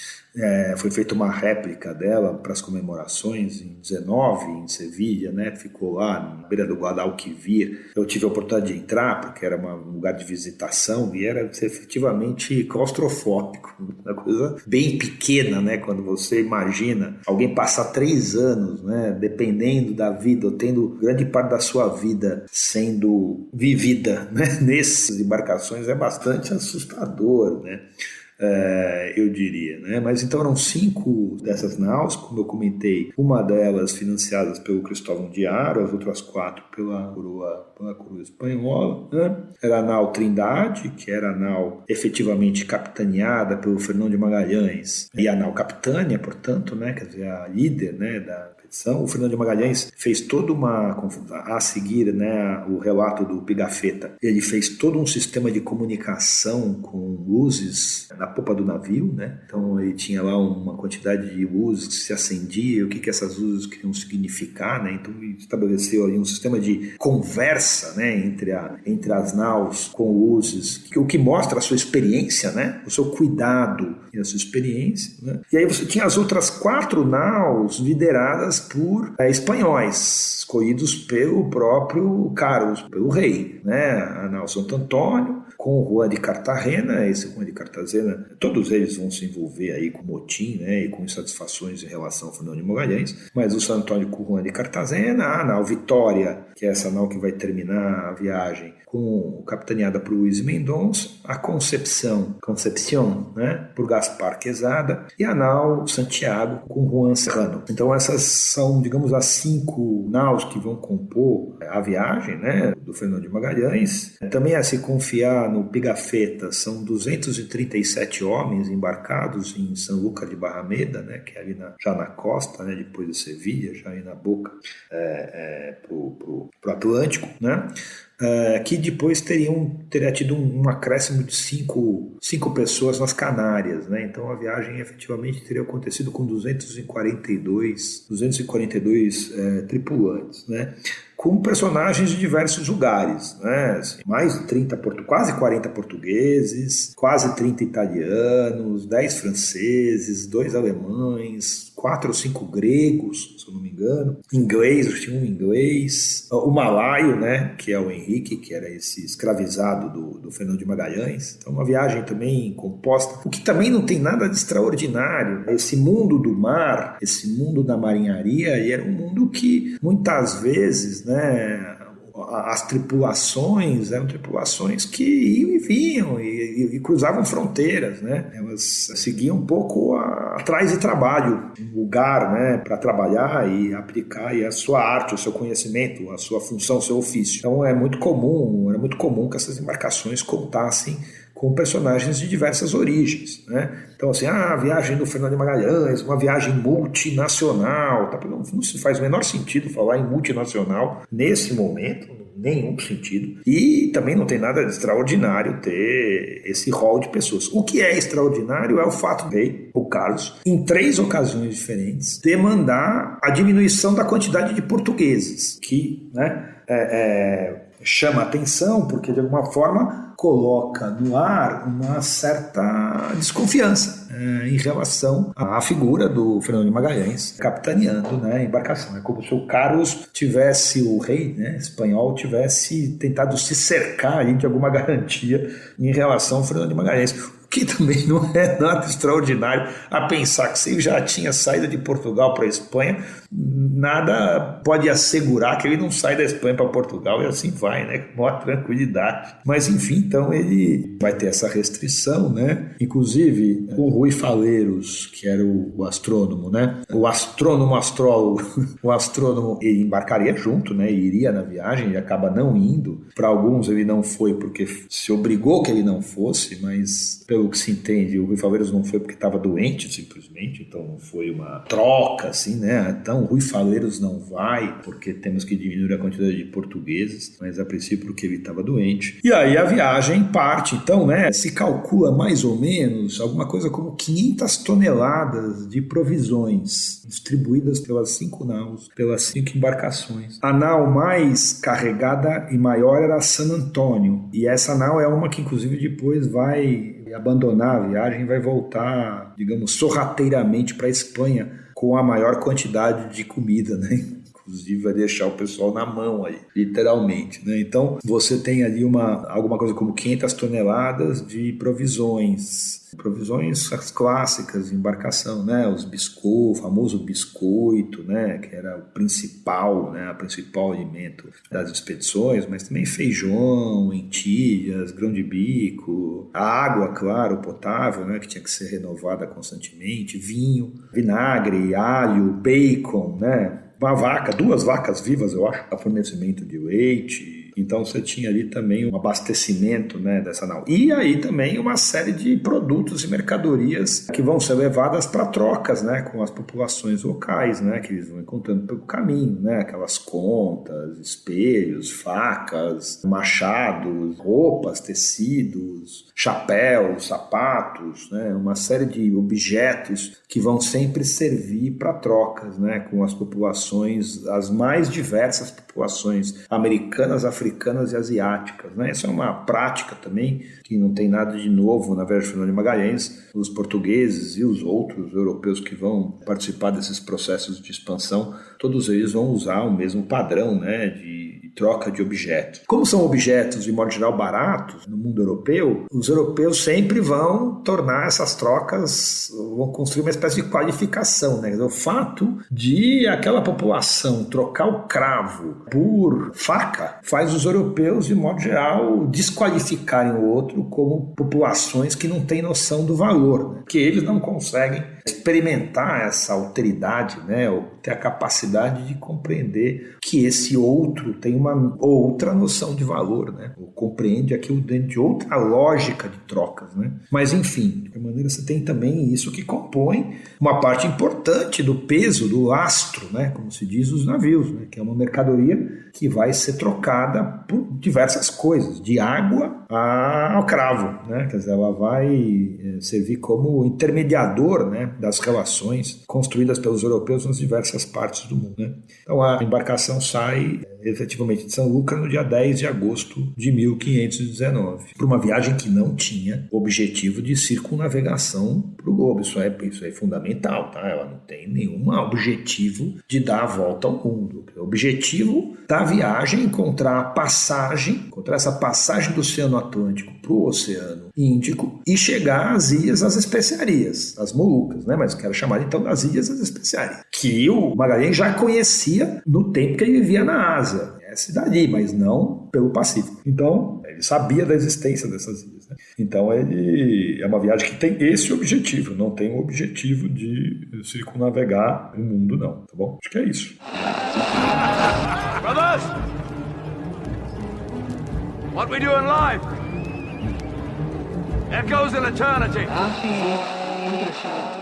Foi feita uma réplica dela para as comemorações em 19, em Sevilha, né? Ficou lá na beira do Guadalquivir. Eu tive a oportunidade de entrar porque era um lugar de visitação e era efetivamente claustrofóbico, uma coisa bem pequena, né? Quando você imagina alguém passar 3 anos, né, dependendo da vida, ou tendo grande parte da sua vida sendo vivida, né, nessas embarcações, é bastante assustador, né? Eu diria, né? Mas então eram 5 dessas naus, como eu comentei, uma delas financiadas pelo Cristóvão de Haro, as outras 4 pela coroa espanhola, né? Era a nau Trindade, que era a nau efetivamente capitaneada pelo Fernão de Magalhães, e a nau Capitânia, portanto, né? Quer dizer, a líder, né, da o Fernando de Magalhães fez toda a seguir, né, o relato do Pigafetta, ele fez todo um sistema de comunicação com luzes na popa do navio, né? Então ele tinha lá uma quantidade de luzes que se acendia, o que essas luzes queriam significar, né? Então ele estabeleceu ali um sistema de conversa, né, entre as naus com luzes, o que mostra a sua experiência, né, o seu cuidado e a sua experiência, né? E aí você tinha as outras 4 naus lideradas por espanhóis, escolhidos pelo próprio Carlos, pelo rei, né? A nau Santo Antônio, com o Juan de Cartagena. Esse Juan de Cartagena, todos eles vão se envolver aí com motim, né, e com insatisfações em relação ao Fernão de Magalhães, mas o Santo Antônio com o Juan de Cartagena, a nau Vitória, que é essa nau que vai terminar a viagem, capitaneada por Luiz Mendonça, a Concepción, né, por Gaspar Quesada, e a nau Santiago com Juan Serrano. Então essas são, digamos, as 5 naus que vão compor a viagem, né, do Fernão de Magalhães. Também a se confiar no Pigafetta, são 237 homens embarcados em Sanlúcar de Barrameda, né, que é ali já na costa, né, depois de Sevilha, já aí na boca pro Atlântico, né? Que depois teria tido um acréscimo de 5 pessoas nas Canárias, né? Então a viagem efetivamente teria acontecido com 242 tripulantes, né? Com personagens de diversos lugares, né? Assim, mais de 30, quase 40 portugueses, quase 30 italianos, 10 franceses, 2 alemães, 4 ou 5 gregos, se eu não me engano, tinha um inglês, o malaio, né, que é o Henrique, que era esse escravizado do Fernão de Magalhães. Então uma viagem também composta, o que também não tem nada de extraordinário. Esse mundo do mar, esse mundo da marinharia, e era um mundo que muitas vezes, né, as tripulações eram tripulações que iam e vinham e cruzavam fronteiras, né? Elas seguiam um pouco atrás de trabalho, um lugar, né, para trabalhar e aplicar a sua arte, o seu conhecimento, a sua função, o seu ofício. Então era muito comum que essas embarcações contassem com personagens de diversas origens, né? Então assim, a viagem do Fernando de Magalhães, uma viagem multinacional, tá? Não se faz o menor sentido falar em multinacional nesse momento, nenhum sentido, e também não tem nada de extraordinário ter esse rol de pessoas. O que é extraordinário é o fato de o Carlos, em 3 ocasiões diferentes, demandar a diminuição da quantidade de portugueses, que, né, chama atenção porque de alguma forma coloca no ar uma certa desconfiança em relação à figura do Fernando de Magalhães capitaneando, né, a embarcação. É como se o Carlos tivesse, o rei, né, espanhol, tivesse tentado se cercar ali de alguma garantia em relação ao Fernando de Magalhães. que também não é nada extraordinário a pensar que se ele já tinha saído de Portugal para a Espanha, nada pode assegurar que ele não sai da Espanha para Portugal e assim vai, né, com maior tranquilidade. Mas enfim, então ele vai ter essa restrição, né? Inclusive o Rui Faleiros, que era o astrônomo, né? O astrônomo astrólogo, o astrônomo, ele embarcaria junto, né? Iria na viagem e acaba não indo. Para alguns ele não foi porque se obrigou que ele não fosse, mas pelo que se entende, o Rui Faleiros não foi porque estava doente simplesmente, então não foi uma troca assim, né? Então o Rui Faleiros não vai porque temos que diminuir a quantidade de portugueses, mas a princípio porque ele estava doente. E aí a viagem parte, então, né? Se calcula mais ou menos alguma coisa como 500 toneladas de provisões distribuídas pelas 5 naus, pelas 5 embarcações. A nau mais carregada e maior era a San Antônio, e essa nau é uma que inclusive depois vai abandonar a viagem e vai voltar, digamos, sorrateiramente para a Espanha com a maior quantidade de comida, né? Inclusive vai deixar o pessoal na mão aí, literalmente, né? Então você tem ali alguma coisa como 500 toneladas de provisões as clássicas de embarcação, né? O famoso biscoito, né? Que era o principal, né? O principal alimento das expedições, mas também feijão, lentilhas, grão de bico, a água, claro, potável, né? Que tinha que ser renovada constantemente, vinho, vinagre, alho, bacon, né? Duas vacas vivas, eu acho, para fornecimento de leite. Então você tinha ali também um abastecimento, né, dessa nau. E aí também uma série de produtos e mercadorias que vão ser levadas para trocas, né, com as populações locais, né, que eles vão encontrando pelo caminho, né, aquelas contas, espelhos, facas, machados, roupas, tecidos, chapéus, sapatos, né, uma série de objetos que vão sempre servir para trocas, né, com as populações, as mais diversas populações americanas, africanas e asiáticas, né? Essa é uma prática também que não tem nada de novo na viagem de Fernão de Magalhães. Os portugueses e os outros europeus que vão participar desses processos de expansão, todos eles vão usar o mesmo padrão, né, de troca de objetos. Como são objetos, de modo geral, baratos no mundo europeu, os europeus sempre vão tornar essas trocas, vão construir uma espécie de qualificação, né? O fato de aquela população trocar o cravo por faca faz os europeus, de modo geral, desqualificarem o outro como populações que não têm noção do valor, né? Que eles não conseguem experimentar essa alteridade, né? Ou ter a capacidade de compreender que esse outro tem uma outra noção de valor, né? Ou compreende aquilo dentro de outra lógica de trocas, né? Mas enfim, de qualquer maneira você tem também isso que compõe uma parte importante do peso, do lastro, né? Como se diz, os navios, né? Que é uma mercadoria que vai ser trocada por diversas coisas, de água ao cravo, né? Quer dizer, ela vai servir como intermediador, né, das relações construídas pelos europeus nas diversas partes do mundo, né? Então a embarcação sai efetivamente de São Lucas no dia 10 de agosto de 1519, para uma viagem que não tinha objetivo de circunnavegação para o globo. Isso é fundamental, tá? Ela não tem nenhum objetivo de dar a volta ao mundo. O objetivo da viagem é encontrar essa passagem do Oceano Atlântico para o Oceano Índico e chegar às ilhas das especiarias, as Molucas, né? Mas quero chamar então das ilhas das especiarias, que o Magalhães já conhecia no tempo que ele vivia na Ásia. Essa dali, mas não pelo Pacífico. Então, ele sabia da existência dessas ilhas, né? Então, é uma viagem que tem esse objetivo, não tem o objetivo de circunnavegar o mundo, não, tá bom? Acho que é isso. Brothers! What we do in life echoes in eternity.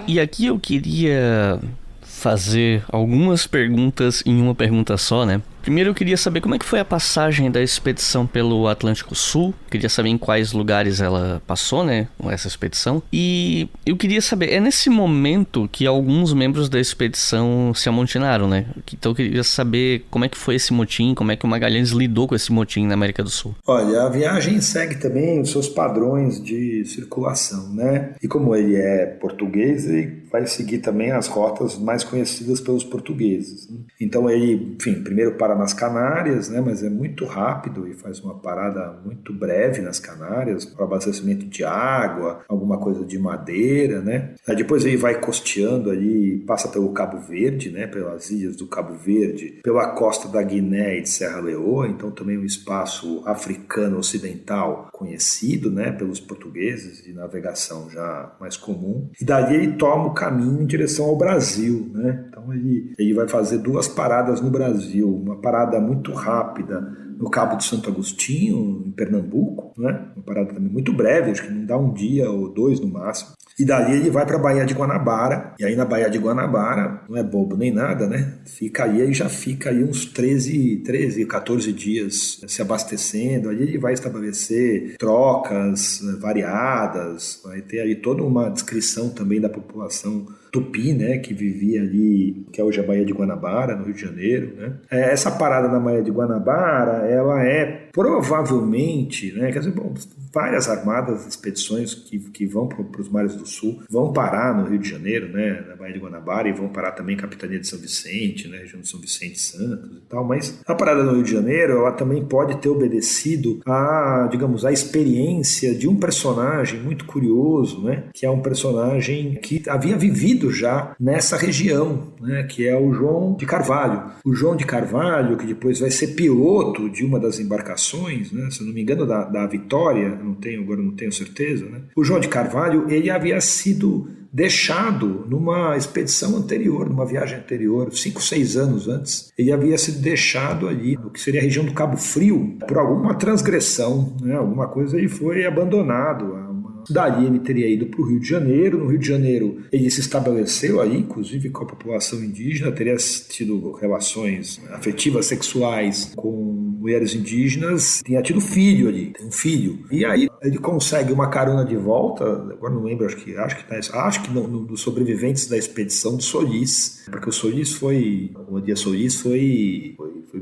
E aqui eu queria fazer algumas perguntas em uma pergunta só, né? Primeiro eu queria saber como é que foi a passagem da expedição pelo Atlântico Sul. Queria saber em quais lugares ela passou, né, com essa expedição. E eu queria saber, é nesse momento que alguns membros da expedição se amotinaram, né? Então eu queria saber como é que foi esse motim, como é que o Magalhães lidou com esse motim na América do Sul. Olha, a viagem segue também os seus padrões de circulação, né? E como ele é português, ele vai seguir também as rotas mais conhecidas pelos portugueses, né? Então ele, enfim, primeiro para para nas Canárias, né, mas é muito rápido e faz uma parada muito breve nas Canárias, para abastecimento de água, alguma coisa de madeira, né. Aí depois ele vai costeando ali, passa pelo Cabo Verde, né, pelas ilhas do Cabo Verde, pela costa da Guiné e de Serra Leoa, então também um espaço africano ocidental conhecido, né, pelos portugueses, de navegação já mais comum. E dali ele toma o caminho em direção ao Brasil, né. Então ele vai fazer 2 paradas no Brasil, uma parada muito rápida no Cabo de Santo Agostinho, em Pernambuco, né? Uma parada também muito breve, acho que não dá um dia ou 2 no máximo. E dali ele vai para a Baía de Guanabara, e aí na Baía de Guanabara, não é bobo nem nada, né? Fica aí, já fica aí uns 13, 14 dias se abastecendo, aí ele vai estabelecer trocas variadas, vai ter aí toda uma descrição também da população tupi, né, que vivia ali, que é hoje a Baía de Guanabara, no Rio de Janeiro, né. Essa parada na Baía de Guanabara, ela é provavelmente, né, quer dizer, bom, várias armadas, expedições que vão para os mares do sul, vão parar no Rio de Janeiro, né, na Baía de Guanabara, e vão parar também na Capitania de São Vicente, né, região de São Vicente e Santos e tal, mas a parada no Rio de Janeiro, ela também pode ter obedecido a, digamos, a experiência de um personagem muito curioso, né, que é um personagem que havia vivido já nessa região, né, que é o João de Carvalho. O João de Carvalho, que depois vai ser piloto de uma das embarcações, né, se eu não me engano, da Vitória, agora não tenho certeza, né? O João de Carvalho, ele havia sido deixado numa expedição anterior, numa viagem anterior, 5, 6 anos antes, ele havia sido deixado ali, no que seria a região do Cabo Frio, por alguma transgressão, né, alguma coisa, e foi abandonado. Daí ele teria ido para o Rio de Janeiro. No Rio de Janeiro ele se estabeleceu aí, inclusive com a população indígena, teria tido relações afetivas, sexuais com mulheres indígenas, tinha tido filho ali, tem um filho. E aí ele consegue uma carona de volta, agora não lembro, acho que dos sobreviventes da expedição do Solis, porque o Solis foi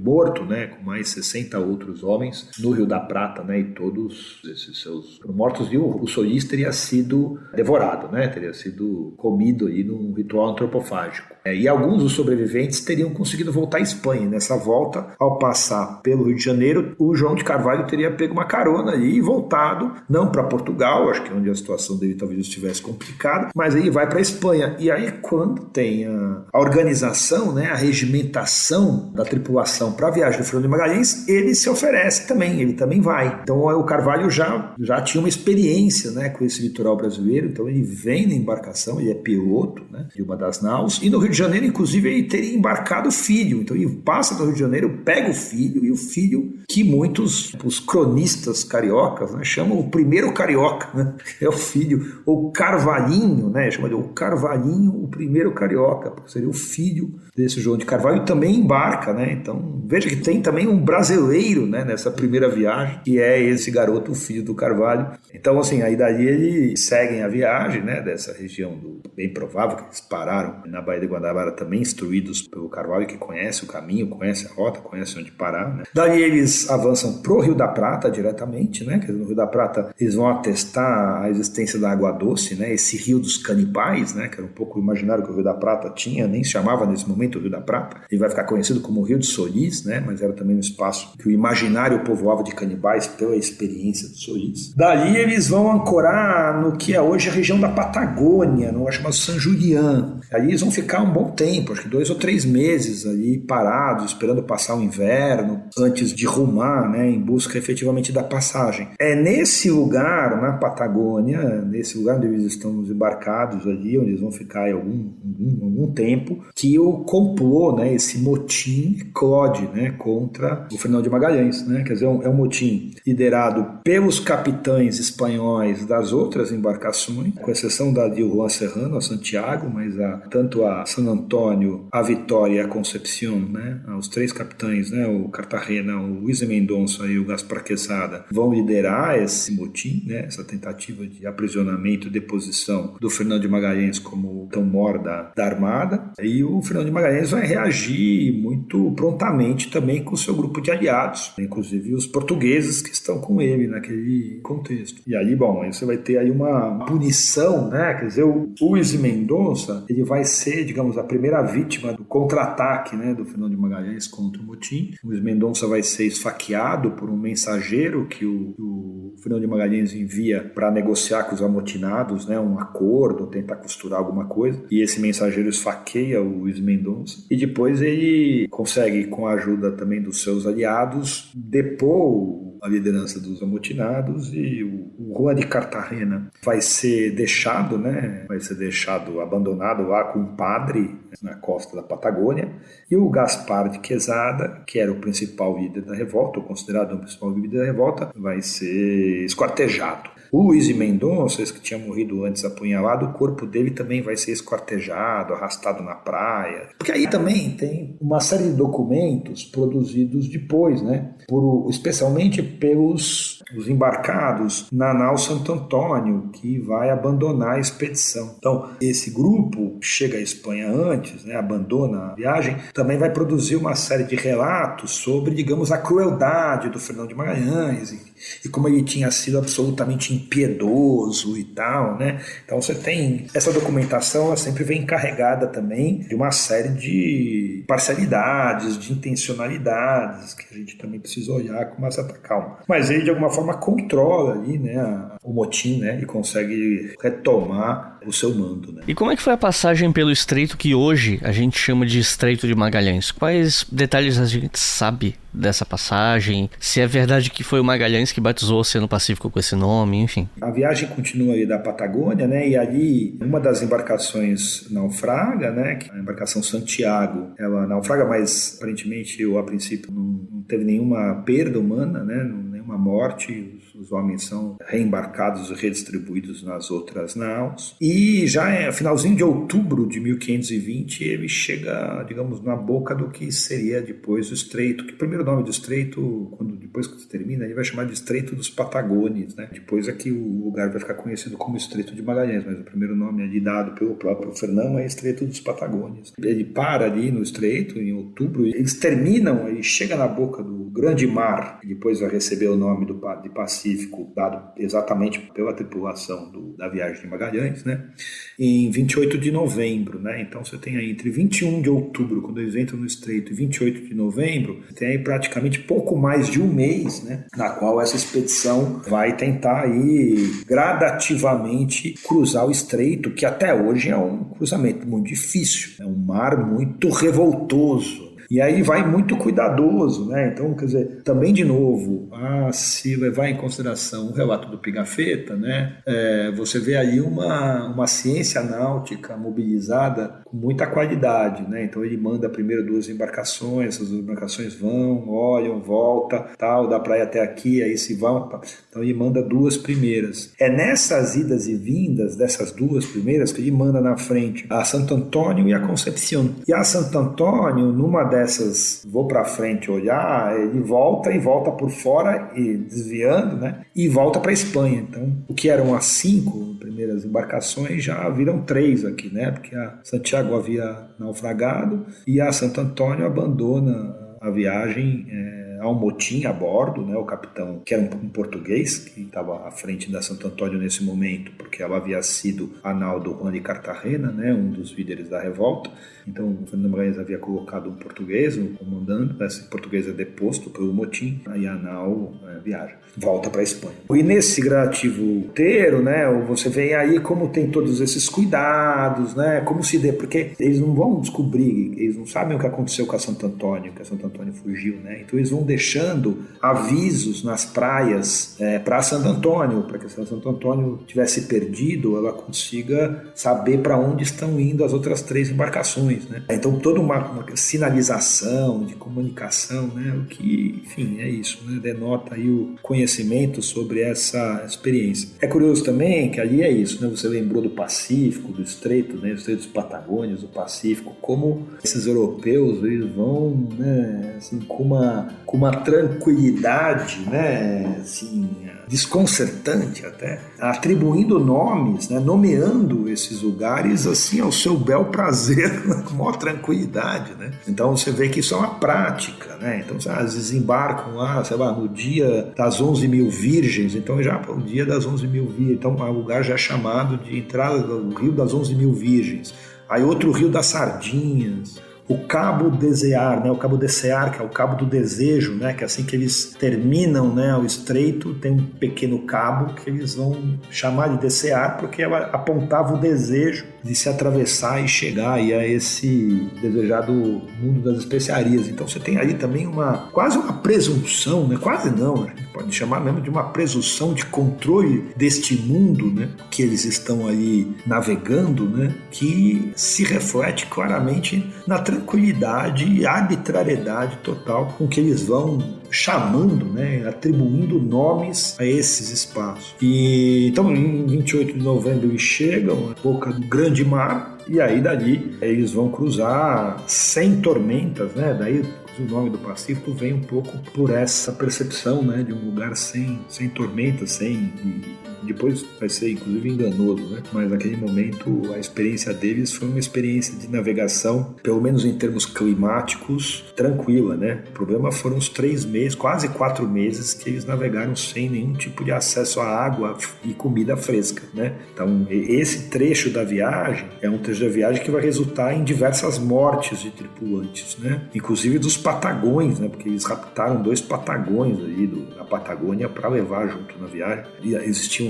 morto, né, com mais 60 outros homens no Rio da Prata, né, e todos esses seus mortos, e o Solis teria sido devorado, né, teria sido comido aí num ritual antropofágico. E alguns dos sobreviventes teriam conseguido voltar à Espanha. Nessa volta, ao passar pelo Rio de Janeiro, o João de Carvalho teria pego uma carona ali e voltado, não para Portugal, acho que é onde a situação dele talvez estivesse complicada, mas ele vai para a Espanha. E aí, quando tem a organização, né, a regimentação da tripulação para a viagem do Fernão de Magalhães, ele se oferece também, ele também vai. Então o Carvalho já tinha uma experiência, né, com esse litoral brasileiro, então ele vem na embarcação, ele é piloto, né, de uma das naus, e no Rio de Janeiro, inclusive, ele teria embarcado o filho, então ele passa do Rio de Janeiro, pega o filho, e o filho que muitos, os cronistas cariocas, né, chamam o primeiro carioca, né, é o filho, ou Carvalhinho, né, chama de o Carvalhinho, o primeiro carioca, porque seria o filho desse João de Carvalho, também embarca, né, então veja que tem também um brasileiro, né, nessa primeira viagem, que é esse garoto, o filho do Carvalho. Então, assim, aí daí eles seguem a viagem, né, dessa região bem provável que eles pararam na Baía de Guanabara, também instruídos pelo Carvalho, que conhece o caminho, conhece a rota, conhece onde parar, né. Daí eles avançam pro Rio da Prata diretamente, né, quer dizer, no Rio da Prata eles vão atestar a existência da água doce, né, esse rio dos canibais, né, que era um pouco o imaginário que o Rio da Prata tinha, nem se chamava nesse momento o Rio da Prata, ele vai ficar conhecido como o Rio de Solis, né, mas era também um espaço que o imaginário povoava de canibais pela experiência do Solis. Dali eles vão ancorar no que é hoje a região da Patagônia, no chamado San Julián. Ali eles vão ficar um bom tempo, acho que 2 ou 3 meses ali parados, esperando passar o inverno, antes de rumar, né, em busca efetivamente da passagem. É nesse lugar, na Patagônia, nesse lugar onde eles estão embarcados ali, onde eles vão ficar algum tempo, que o complô, né, esse motim eclode, né, contra o Fernão de Magalhães, né, quer dizer, é um motim liderado pelos capitães espanhóis das outras embarcações, com exceção da de Juan Serrano, a Santiago, mas tanto a San Antônio, a Vitória e a Concepción, né, os 3 capitães, né, o Cartagena, o Luiz de Mendonça e o Gaspar Quesada, vão liderar esse motim, né, essa tentativa de aprisionamento e deposição do Fernão de Magalhães como tão-mor da Armada, e o Fernão de Magalhães vai reagir muito prontamente juntamente também com o seu grupo de aliados, inclusive os portugueses que estão com ele naquele contexto. E aí, bom, aí você vai ter aí uma punição, né? Quer dizer, o Luiz Mendonça, ele vai ser, digamos, a primeira vítima do contra-ataque, né, do Fernão de Magalhães contra o motim. O Luiz Mendonça vai ser esfaqueado por um mensageiro que o Fernão de Magalhães envia para negociar com os amotinados, né, um acordo, tentar costurar alguma coisa, e esse mensageiro esfaqueia o Luiz Mendonça, e depois ele consegue, com a ajuda também dos seus aliados, depor a liderança dos amotinados, e o Juan de Cartagena vai ser deixado, né, abandonado lá com um padre na costa da Patagônia, e o Gaspar de Quesada, que era o principal líder da revolta, ou considerado o principal líder da revolta, vai ser esquartejado. O Luiz Mendonça, esse que tinha morrido antes apunhalado, o corpo dele também vai ser esquartejado, arrastado na praia. Porque aí também tem uma série de documentos produzidos depois, né? Especialmente pelos os embarcados na nau Santo Antônio, que vai abandonar a expedição. Então, esse grupo chega à Espanha antes, né? Abandona a viagem, também vai produzir uma série de relatos sobre, digamos, a crueldade do Fernão de Magalhães e como ele tinha sido absolutamente impiedoso e tal, né? Então você tem essa documentação, ela sempre vem carregada também de uma série de parcialidades, de intencionalidades que a gente também precisa olhar com uma certa calma. Mas ele de alguma forma controla ali, né, o motim, né, e consegue retomar o seu mando, né? E como é que foi a passagem pelo estreito que hoje a gente chama de Estreito de Magalhães? Quais detalhes a gente sabe dessa passagem? Se é verdade que foi o Magalhães que batizou o Oceano Pacífico com esse nome, enfim. A viagem continua aí da Patagônia, né? E ali uma das embarcações naufraga, né? Que é a embarcação Santiago, ela naufraga, mas aparentemente ou a princípio não teve nenhuma perda humana, né? Nenhuma morte. Os homens são reembarcados e redistribuídos nas outras naus. E já finalzinho de outubro de 1520, ele chega, digamos, na boca do que seria depois o estreito. Que o primeiro nome do estreito, depois que se termina, ele vai chamar de Estreito dos Patagones, né? Depois é que o lugar vai ficar conhecido como Estreito de Magalhães, mas o primeiro nome ali dado pelo próprio Fernão é Estreito dos Patagones. Ele para ali no estreito em outubro, eles terminam, ele chega na boca do Grande Mar, que depois vai receber o nome de Pacífico, dado exatamente pela tripulação da viagem de Magalhães, né? Em 28 de novembro, né? Então você tem aí entre 21 de outubro, quando eles entram no estreito, e 28 de novembro, você tem aí praticamente pouco mais de um mês, né? Na qual essa expedição vai tentar aí gradativamente cruzar o estreito, que até hoje é um cruzamento muito difícil, é um mar muito revoltoso. E aí vai muito cuidadoso, né? Então, quer dizer, também de novo, se levar em consideração o relato do Pigafetta, né? Você vê aí uma ciência náutica mobilizada com muita qualidade, né? Então ele manda primeiro 2 embarcações, essas embarcações vão, olham, volta, tal, da praia até aqui, aí se vão. Então ele manda 2 primeiras. É nessas idas e vindas dessas 2 primeiras que ele manda na frente a Santo Antônio e a Concepción. E a Santo Antônio, numa dessas, vou para frente olhar, ele volta por fora e desviando, né? E volta para a Espanha. Então, o que eram as 5 primeiras embarcações já viram 3 aqui, né? Porque a Santiago havia naufragado e a Santo Antônio abandona a viagem ao motim a bordo, né? O capitão, que era um português, que estava à frente da Santo Antônio nesse momento, porque ela havia sido a nau do Juan de Cartagena, né? Um dos líderes da revolta. Então, o Fernando Magalhães havia colocado um português, um comandante, esse português é deposto pelo motim, aí a nau viaja, volta para a Espanha. E nesse gradativo inteiro, né? Você vê aí como tem todos esses cuidados, né? Como se dê, porque eles não vão descobrir, eles não sabem o que aconteceu com a Santo Antônio, que a Santo Antônio fugiu, né? Então eles vão deixando avisos nas praias para Santo Antônio, para que se Santo Antônio tivesse perdido, ela consiga saber para onde estão indo as outras 3 embarcações, né? Então toda uma sinalização de comunicação, né? O que, enfim, é isso, né? Denota aí o conhecimento sobre essa experiência. É curioso também que ali é isso, né? Você lembrou do Pacífico, do Estreito, né? O Estreito dos Patagônias, do Pacífico, como esses europeus eles vão, né? Assim, com uma tranquilidade, né, assim, desconcertante até, atribuindo nomes, né, nomeando esses lugares assim ao seu bel prazer, com maior tranquilidade, né? Então você vê que isso é uma prática, né? Então às vezes embarcam lá, sei lá, no dia das 11.000 virgens, então já o dia das 11.000 virgens, então o lugar já é chamado de entrada do Rio das 11.000 virgens, aí outro Rio das Sardinhas, o Cabo Desear, né? O Cabo Desear, que é o Cabo do Desejo, né? Que assim que eles terminam, né, o estreito, tem um pequeno cabo que eles vão chamar de Desear, porque ela apontava o desejo de se atravessar e chegar aí a esse desejado mundo das especiarias. Então você tem aí também quase uma presunção, né? Quase não, a gente pode chamar mesmo de uma presunção de controle deste mundo, né? Que eles estão aí navegando, né? Que se reflete claramente na tranquilidade e arbitrariedade total com que eles vão chamando, né, atribuindo nomes a esses espaços. E então em 28 de novembro eles chegam à boca do grande mar e aí dali eles vão cruzar sem tormentas, né? Daí o nome do Pacífico vem um pouco por essa percepção, né, de um lugar sem tormentas, depois vai ser inclusive enganoso, né? Mas naquele momento a experiência deles foi uma experiência de navegação, pelo menos em termos climáticos, tranquila, né? O problema foram os 3 meses, quase 4 meses que eles navegaram sem nenhum tipo de acesso à água e comida fresca, né? Então esse trecho da viagem é um trecho da viagem que vai resultar em diversas mortes de tripulantes, né? Inclusive dos patagões, né? Porque eles raptaram 2 patagões aí da Patagônia para levar junto na viagem. E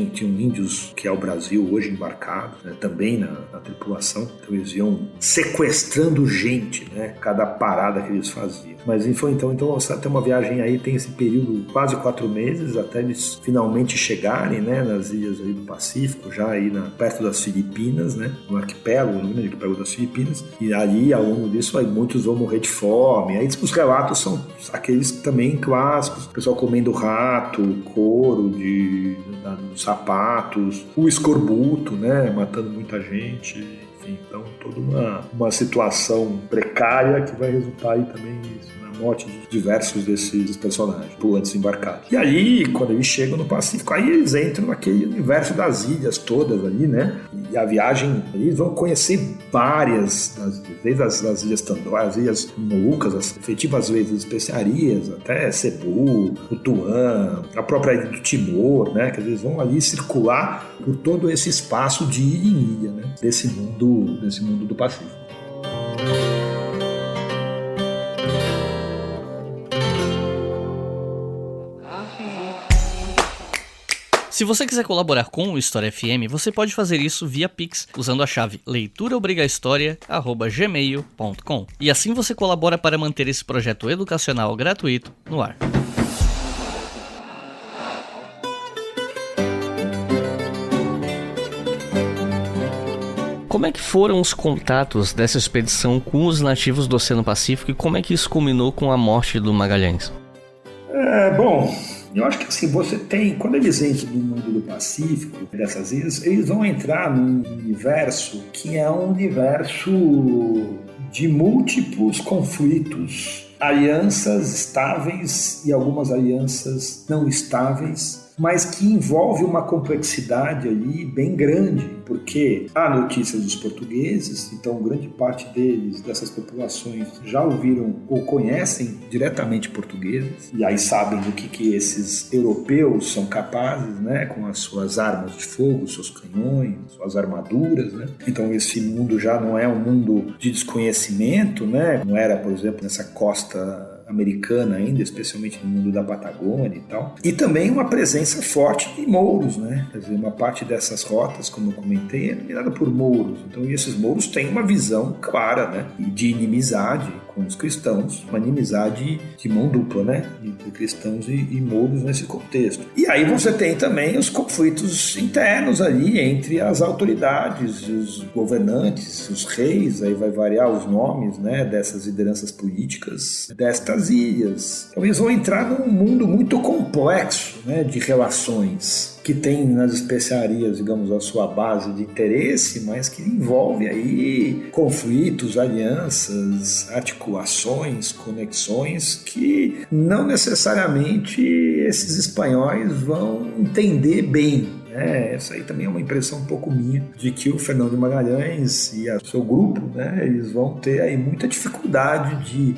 tinham índios, que é o Brasil hoje, embarcados, né, também na tripulação. Então eles iam sequestrando gente, né, cada parada que eles faziam. Mas então você tem uma viagem aí, tem esse período quase 4 meses até eles finalmente chegarem, né, nas ilhas aí do Pacífico, já aí perto das Filipinas, né, no arquipélago das Filipinas. E ali, ao longo disso, aí muitos vão morrer de fome. Aí os relatos são aqueles também clássicos, o pessoal comendo rato, couro dos sapatos, o escorbuto, né, matando muita gente, enfim, então toda uma situação precária que vai resultar aí também nisso, na morte de diversos desses personagens, pulantes embarcados. E aí, quando eles chegam no Pacífico, aí eles entram naquele universo das ilhas todas ali, né, e a viagem, eles vão conhecer várias, desde as ilhas Tandoi, as ilhas Molucas, as efetivas ilhas das especiarias, até Cebu, o Tuan, a própria ilha do Timor, né, que eles vão ali circular por todo esse espaço de ilha em ilha, né, desse mundo do Pacífico. Se você quiser colaborar com o História FM, você pode fazer isso via Pix, usando a chave leituraobrigahistoria@gmail.com. E assim você colabora para manter esse projeto educacional gratuito no ar. Como é que foram os contatos dessa expedição com os nativos do Oceano Pacífico e como é que isso culminou com a morte do Magalhães? Bom, eu acho que assim, quando eles entram no mundo do Pacífico, dessas ilhas, eles vão entrar num universo que é um universo de múltiplos conflitos, alianças estáveis e algumas alianças não estáveis, mas que envolve uma complexidade ali bem grande, porque há notícias dos portugueses, então grande parte dessas populações já ouviram ou conhecem diretamente portugueses, e aí sabem do que esses europeus são capazes, né, com as suas armas de fogo, seus canhões, suas armaduras, né? Então esse mundo já não é um mundo de desconhecimento, né? Não era, por exemplo, nessa costa americana ainda, especialmente no mundo da Patagônia e tal. E também uma presença forte de mouros, né? Quer dizer, uma parte dessas rotas, como eu comentei, é dominada por mouros. Então, esses mouros têm uma visão clara, né, de inimizade com os cristãos, uma inimizade de mão dupla, né, entre cristãos e mouros nesse contexto. E aí você tem também os conflitos internos ali entre as autoridades, os governantes, os reis, aí vai variar os nomes, né, dessas lideranças políticas destas ilhas. Então eles vão entrar num mundo muito complexo, né, de relações, que tem nas especiarias, digamos, a sua base de interesse, mas que envolve aí conflitos, alianças, articulações, conexões que não necessariamente esses espanhóis vão entender bem. Essa aí também é uma impressão um pouco minha de que o Fernão de Magalhães e o seu grupo, eles vão ter aí muita dificuldade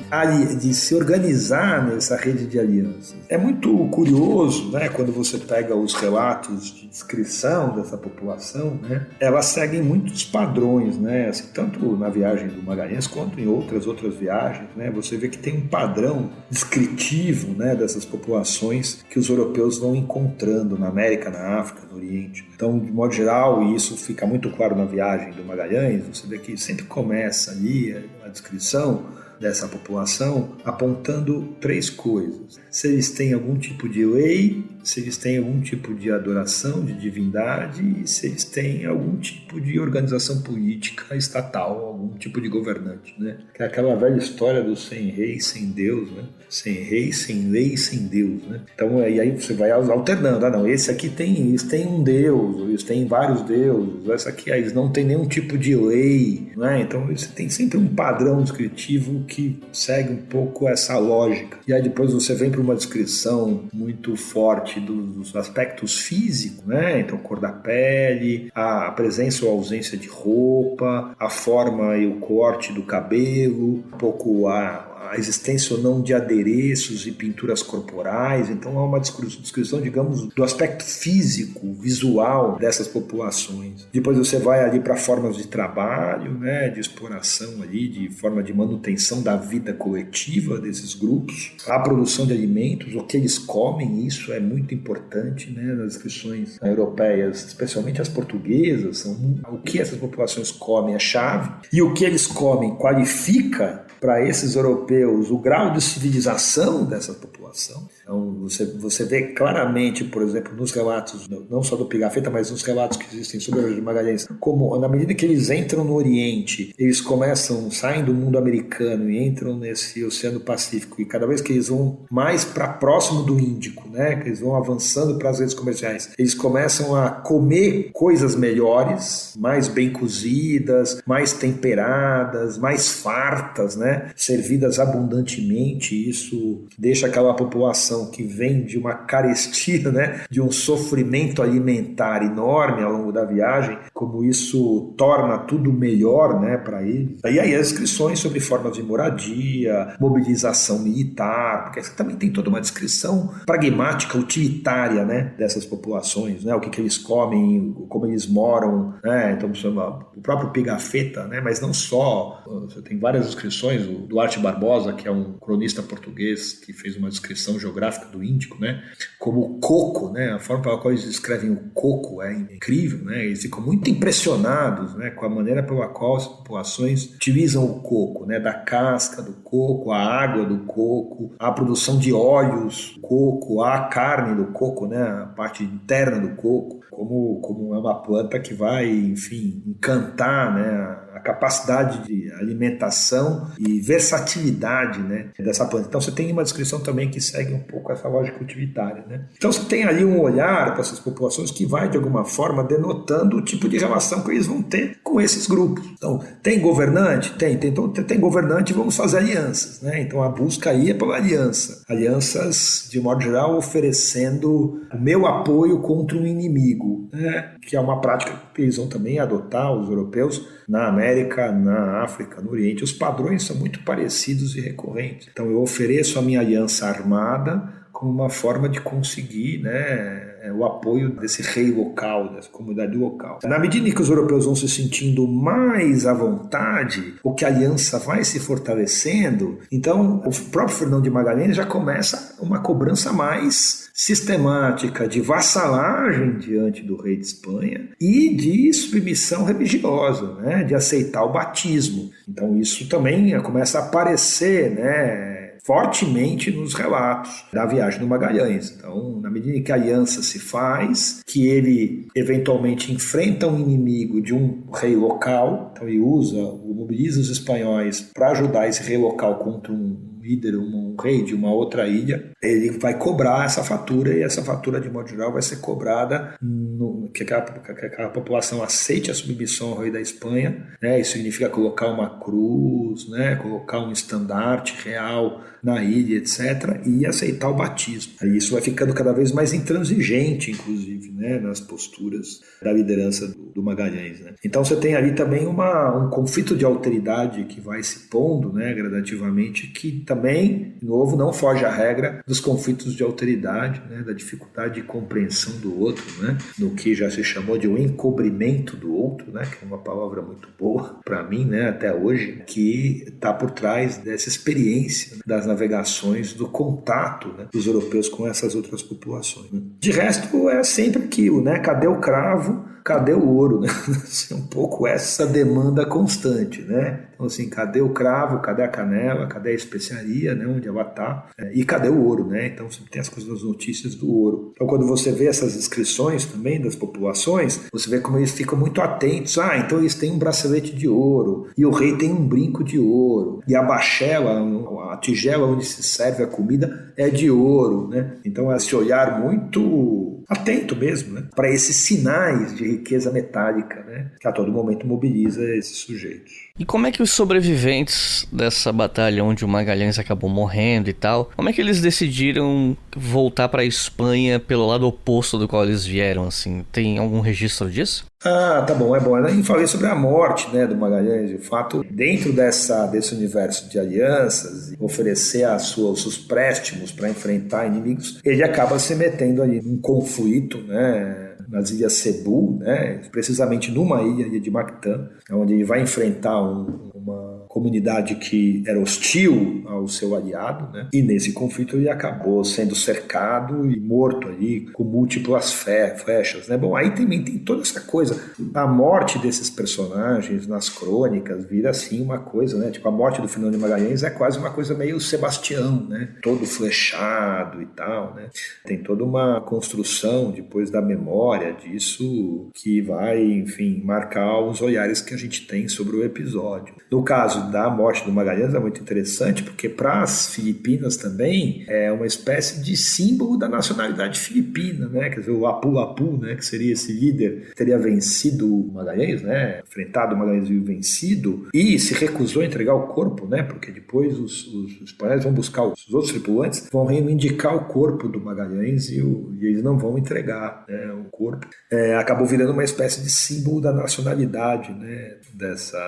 de se organizar nessa rede de alianças. É muito curioso, quando você pega os relatos de descrição dessa população, elas seguem muitos padrões, assim, tanto na viagem do Magalhães quanto em outras viagens, você vê que tem um padrão descritivo, dessas populações que os europeus vão encontrando na América, na África, no Oriente. Então, de modo geral, e isso fica muito claro na viagem do Magalhães, você vê que sempre começa ali a descrição dessa população apontando 3 coisas. Se eles têm algum tipo de lei, se eles têm algum tipo de adoração, de divindade, e se eles têm algum tipo de organização política estatal, algum tipo de governante, Que é aquela velha história do sem rei, sem Deus, Sem rei, sem lei, sem Deus, Então, e aí você vai alternando. Esse aqui eles têm um Deus, eles têm vários deuses, essa aqui eles não têm nenhum tipo de lei, Então você tem sempre um padrão descritivo que segue um pouco essa lógica. E aí depois você vem para uma descrição muito forte dos aspectos físicos, Então, cor da pele, a presença ou ausência de roupa, a forma e o corte do cabelo, um pouco a existência ou não de adereços e pinturas corporais. Então há uma descrição, digamos, do aspecto físico, visual dessas populações. Depois você vai ali para formas de trabalho, de exploração ali, de forma de manutenção da vida coletiva desses grupos, a produção de alimentos, o que eles comem, isso é muito importante, nas descrições europeias, especialmente as portuguesas, o que essas populações comem é chave, e o que eles comem qualifica para esses europeus o grau de civilização dessa população. Então você vê claramente, por exemplo, nos relatos, não só do Pigafetta, mas nos relatos que existem sobre a viagem de Magalhães, como na medida que eles entram no Oriente, eles saem do mundo americano e entram nesse Oceano Pacífico, e cada vez que eles vão mais para próximo do Índico, que eles vão avançando para as redes comerciais, eles começam a comer coisas melhores, mais bem cozidas, mais temperadas, mais fartas, servidas abundantemente. Isso deixa aquela população que vem de uma carestia, de um sofrimento alimentar enorme ao longo da viagem, como isso torna tudo melhor, para eles. E aí as descrições sobre formas de moradia, mobilização militar, porque também tem toda uma descrição pragmática, utilitária, dessas populações, o que eles comem, como eles moram, Então o próprio Pigafetta, mas não só, você tem várias descrições, o Duarte Barbosa, que é um cronista português que fez uma descrição geográfica do Índico, como o coco, a forma pela qual eles descrevem o coco é incrível, eles ficam muito impressionados, com a maneira pela qual as populações utilizam o coco, da casca do coco, a água do coco, a produção de óleos do coco, a carne do coco, a parte interna do coco, como é uma planta que vai, enfim, encantar, a capacidade de alimentação e versatilidade, dessa planta. Então você tem uma descrição também que segue um pouco essa lógica utilitária, Então você tem ali um olhar para essas populações que vai, de alguma forma, denotando o tipo de relação que eles vão ter com esses grupos. Então, tem governante? Então, tem governante, vamos fazer alianças, Então a busca aí é pela aliança. Alianças, de modo geral, oferecendo o meu apoio contra um inimigo, que é uma prática que eles vão também adotar, os europeus, na América, na África, no Oriente. Os padrões são muito parecidos e recorrentes. Então eu ofereço a minha aliança armada como uma forma de conseguir o apoio desse rei local, dessa comunidade local. Na medida em que os europeus vão se sentindo mais à vontade, ou que a aliança vai se fortalecendo, então o próprio Fernão de Magalhães já começa uma cobrança mais sistemática de vassalagem diante do rei de Espanha e de submissão religiosa, de aceitar o batismo. Então isso também começa a aparecer, fortemente nos relatos da viagem do Magalhães. Então, na medida em que a aliança se faz, que ele eventualmente enfrenta um inimigo de um rei local, então ele mobiliza os espanhóis para ajudar esse rei local contra um líder, um rei de uma outra ilha, ele vai cobrar essa fatura, e essa fatura, de modo geral, vai ser cobrada que aquela população aceite a submissão ao rei da Espanha, né? Isso significa colocar uma cruz, né? Colocar um estandarte real na ilha, etc., e aceitar o batismo. Aí isso vai ficando cada vez mais intransigente, inclusive, né? Nas posturas da liderança do Magalhães, né? Então você tem ali também um conflito de alteridade que vai se pondo, né, gradativamente, que também, de novo, não foge à regra dos conflitos de alteridade, né, da dificuldade de compreensão do outro, né, no que já se chamou de um encobrimento do outro, né, que é uma palavra muito boa para mim, né, até hoje, que está por trás dessa experiência, né, das navegações, do contato, né, dos europeus com essas outras populações, né. De resto, é sempre aquilo, né, cadê o cravo? Cadê o ouro, né? Um pouco essa demanda constante, né? Então, assim, cadê o cravo, cadê a canela, cadê a especiaria, né? Onde ela está? E cadê o ouro, né? Então, sempre tem as coisas das notícias do ouro. Então, quando você vê essas inscrições também das populações, você vê como eles ficam muito atentos. Então eles têm um bracelete de ouro, e o rei tem um brinco de ouro, e a bachela, a tigela onde se serve a comida é de ouro, né? Então, é esse olhar muito atento mesmo, né, para esses sinais de riqueza metálica, né, que a todo momento mobiliza esses sujeitos. E como é que os sobreviventes dessa batalha onde o Magalhães acabou morrendo e tal, como é que eles decidiram voltar para a Espanha pelo lado oposto do qual eles vieram, assim? Tem algum registro disso? Tá bom, é bom. Eu falei sobre a morte, né, do Magalhães. De fato, dentro desse universo de alianças, oferecer os seus préstimos para enfrentar inimigos, ele acaba se metendo ali num conflito, né, nas ilhas Cebu, né, precisamente numa ilha de Mactã, onde ele vai enfrentar uma comunidade que era hostil ao seu aliado, né? E nesse conflito ele acabou sendo cercado e morto ali com múltiplas flechas, né? Bom, aí também tem toda essa coisa, a morte desses personagens nas crônicas vira assim uma coisa, né? Tipo, a morte do Fernando de Magalhães é quase uma coisa meio Sebastião, né? Todo flechado e tal, né? Tem toda uma construção depois da memória disso que vai, enfim, marcar os olhares que a gente tem sobre o episódio. No caso da morte do Magalhães é muito interessante, porque para as Filipinas também é uma espécie de símbolo da nacionalidade filipina, né? Quer dizer, o Lapu-Lapu, né? Que seria esse líder que teria vencido o Magalhães, né? Enfrentado o Magalhães e vencido, e se recusou a entregar o corpo, né? Porque depois os espanhóis vão buscar os outros tripulantes, vão reivindicar o corpo do Magalhães e eles não vão entregar, né, o corpo. Acabou virando uma espécie de símbolo da nacionalidade, né? Dessa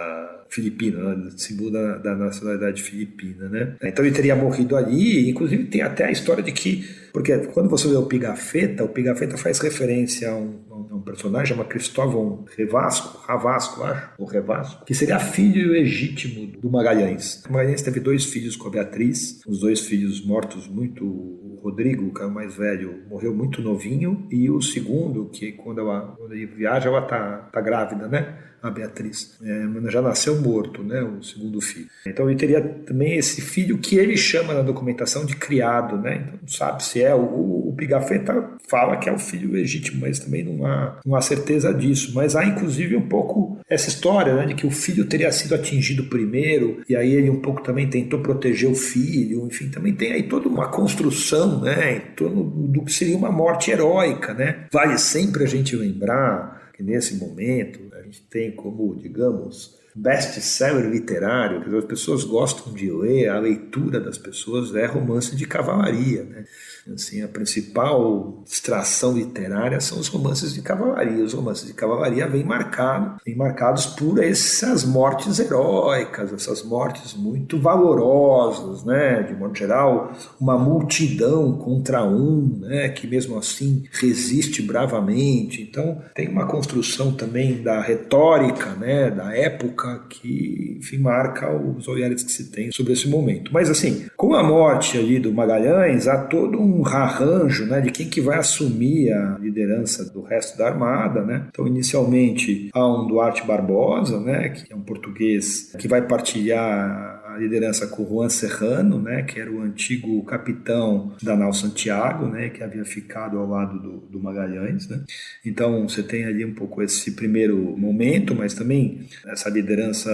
filipina, né? Símbolo da nacionalidade filipina, né? Então ele teria morrido ali, inclusive tem até a história de que, porque quando você vê o Pigafetta faz referência a um personagem chamado Cristóvão Revasco, que seria filho legítimo do Magalhães. O Magalhães teve 2 filhos com a Beatriz, os 2 filhos mortos muito. O Rodrigo, que é o mais velho, morreu muito novinho, e o segundo, que quando ele viaja, ela tá grávida, né? A Beatriz. Já nasceu morto, né? O segundo filho. Então ele teria também esse filho que ele chama na documentação de criado, né? Então não sabe se é. O Pigafetta fala que é o filho legítimo, mas também não há certeza disso. Mas há inclusive um pouco essa história, né? De que o filho teria sido atingido primeiro, e aí ele um pouco também tentou proteger o filho. Enfim, também tem aí toda uma construção, né? Em torno do que seria uma morte heróica, né? Vale sempre a gente lembrar que nesse momento a gente tem como, digamos, best-seller literário, que as pessoas gostam de ler, a leitura das pessoas é romance de cavalaria, né? Assim, a principal distração literária são os romances de cavalaria. Os romances de cavalaria vêm marcados por essas mortes heróicas, essas mortes muito valorosas, né? De modo geral, uma multidão contra um, né? Que mesmo assim resiste bravamente. Então tem uma construção também da retórica, né? Da época que, enfim, marca os olhares que se tem sobre esse momento. Mas assim, com a morte ali do Magalhães, há todo um arranjo, né, de quem que vai assumir a liderança do resto da armada, né? Então, inicialmente, há um Duarte Barbosa, né, que é um português que vai partilhar a liderança com Juan Serrano, né, que era o antigo capitão da nau Santiago, né, que havia ficado ao lado do Magalhães, né. Então você tem ali um pouco esse primeiro momento, mas também essa liderança,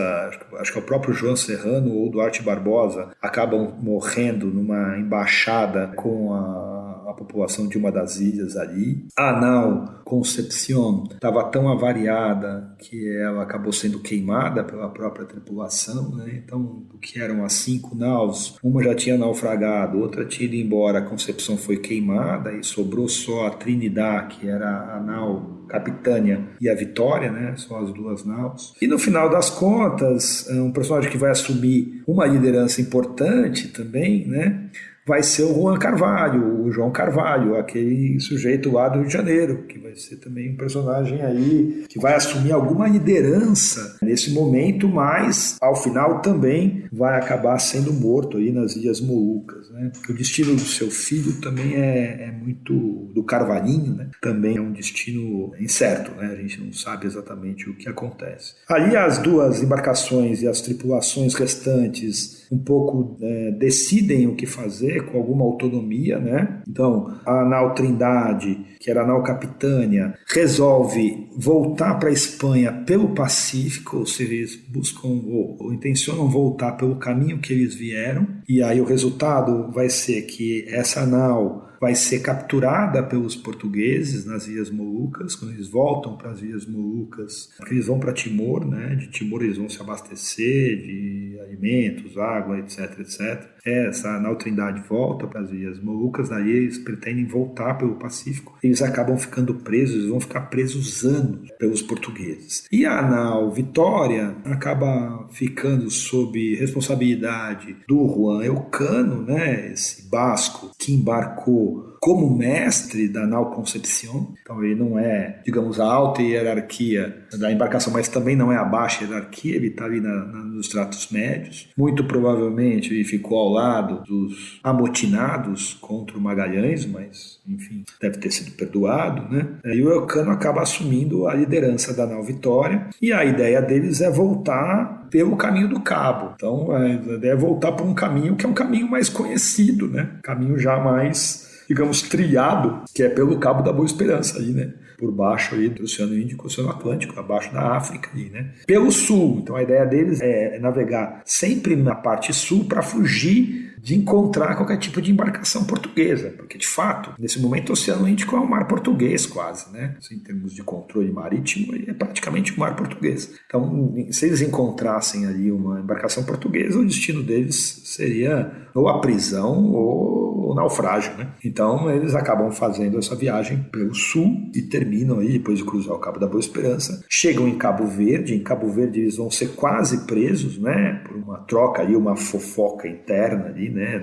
acho que é o próprio Juan Serrano ou Duarte Barbosa acabam morrendo numa embaixada com a população de uma das ilhas ali. A nau Concepción estava tão avariada que ela acabou sendo queimada pela própria tripulação, né? Então, do que eram as 5 naus, uma já tinha naufragado, outra tinha ido embora, a Concepción foi queimada e sobrou só a Trinidad, que era a nau Capitânia e a Vitória, né? São as 2 naus. E no final das contas, um personagem que vai assumir uma liderança importante também, né, vai ser o Juan Carvalho, o João Carvalho, aquele sujeito lá do Rio de Janeiro, que vai ser também um personagem aí que vai assumir alguma liderança nesse momento, mas ao final também vai acabar sendo morto aí nas Ilhas Molucas, né? O destino do seu filho também é muito do Carvalhinho, né? Também é um destino incerto, né? A gente não sabe exatamente o que acontece. Ali as 2 embarcações e as tripulações restantes um pouco decidem o que fazer com alguma autonomia, né? Então, a nau Trindade, que era a nau Capitânia, resolve voltar para a Espanha pelo Pacífico, ou seja, eles buscam ou intencionam voltar pelo caminho que eles vieram, e aí o resultado vai ser que essa nau vai ser capturada pelos portugueses nas Ilhas Molucas. Quando eles voltam para as Ilhas Molucas, porque eles vão para Timor, né? De Timor eles vão se abastecer de alimentos, água, etc, etc. Essa nau Trindade volta para as Ilhas Molucas, daí eles pretendem voltar pelo Pacífico, eles acabam ficando presos, eles vão ficar presos anos pelos portugueses. E a nau Vitória acaba ficando sob responsabilidade do Juan Elcano, né? Esse basco que embarcou como mestre da nau Concepción. Então ele não é, digamos, a alta hierarquia da embarcação, mas também não é a baixa hierarquia, ele está ali nos stratos médios. Muito provavelmente ele ficou ao lado dos amotinados contra o Magalhães, mas, enfim, deve ter sido perdoado, né? E o Elcano acaba assumindo a liderança da nau Vitória, e a ideia deles é voltar pelo caminho do Cabo. Então a ideia é voltar por um caminho que é um caminho mais conhecido, né? Caminho já mais, digamos, trilhado, que é pelo Cabo da Boa Esperança ali, né? Por baixo ali do Oceano Índico e Oceano Atlântico, abaixo da África ali, né? Pelo sul. Então a ideia deles é navegar sempre na parte sul para fugir de encontrar qualquer tipo de embarcação portuguesa, porque de fato, nesse momento o Oceano Índico é um mar português quase, né? Assim, em termos de controle marítimo, ele é praticamente um mar português. Então, se eles encontrassem ali uma embarcação portuguesa, o destino deles seria ou a prisão ou o naufrágio, né? Então, eles acabam fazendo essa viagem pelo sul e terminam aí, depois de cruzar o Cabo da Boa Esperança, chegam em Cabo Verde. Em Cabo Verde eles vão ser quase presos, né? Por uma troca ali, uma fofoca interna ali, né?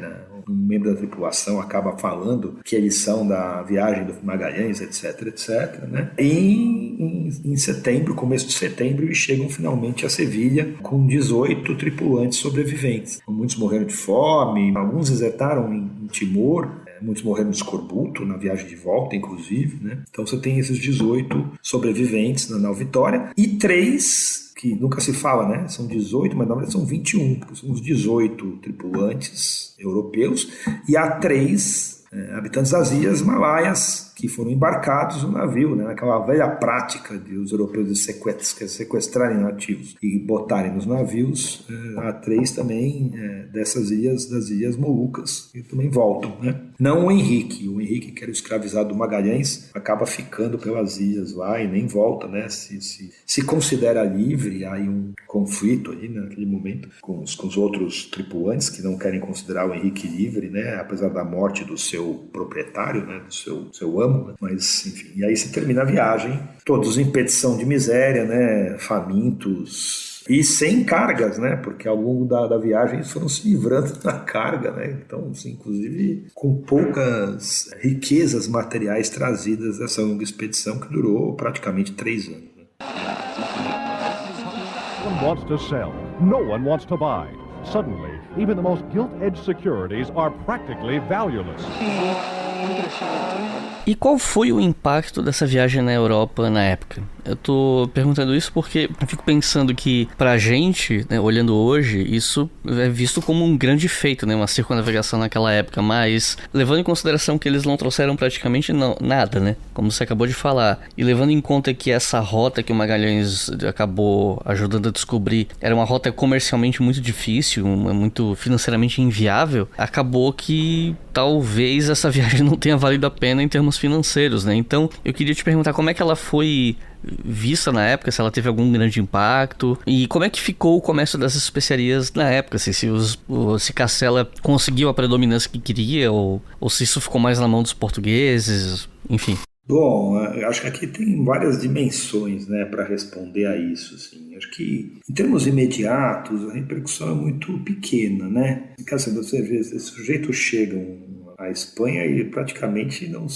Um membro da tripulação acaba falando que eles são da viagem do Magalhães, etc, etc, né? E em setembro, começo de setembro, eles chegam finalmente a Sevilha com 18 tripulantes sobreviventes. Muitos morreram de fome, alguns desertaram em Timor, muitos morreram de escorbuto na viagem de volta, inclusive, né? Então você tem esses 18 sobreviventes na nau Vitória e 3... que nunca se fala, né? São 18, mas na verdade são 21, porque são os 18 tripulantes europeus e há 3 habitantes das Ilhas Malaias que foram embarcados no navio, né? Naquela velha prática de os europeus sequestrarem nativos e botarem nos navios. Há 3 também dessas ilhas, das Ilhas Molucas, que também voltam, né? Não o Henrique, que era o escravizado do Magalhães, acaba ficando pelas ilhas lá e nem volta, né? Se considera livre, há aí um conflito aí, né, naquele momento com os outros tripulantes que não querem considerar o Henrique livre, né? Apesar da morte do seu proprietário, né? Do seu amo, né? Mas, enfim, e aí se termina a viagem, todos em petição de miséria, né? Famintos e sem cargas, né? Porque ao longo da viagem eles foram se livrando da carga, né? Então, assim, inclusive com poucas riquezas materiais trazidas dessa longa expedição que durou praticamente 3 anos. Né? No one wants to sell. No one wants to buy. Suddenly, even the most gilt-edged securities are practically valueless. E qual foi o impacto dessa viagem na Europa na época? Eu tô perguntando isso porque eu fico pensando que pra gente, né, olhando hoje, isso é visto como um grande feito, né, uma circunnavegação naquela época, mas levando em consideração que eles não trouxeram praticamente nada, né, como você acabou de falar, e levando em conta que essa rota que o Magalhães acabou ajudando a descobrir era uma rota comercialmente muito difícil, muito financeiramente inviável, acabou que talvez essa viagem não tenha valido a pena em termos financeiros, né? Então, eu queria te perguntar como é que ela foi vista na época, se ela teve algum grande impacto e como é que ficou o comércio das especiarias na época, se Castela conseguiu a predominância que queria ou se isso ficou mais na mão dos portugueses, enfim. Bom, eu acho que aqui tem várias dimensões, né, para responder a isso. Assim. Acho que, em termos imediatos, a repercussão é muito pequena, né? Você vê, esses sujeitos chegam à Espanha e praticamente não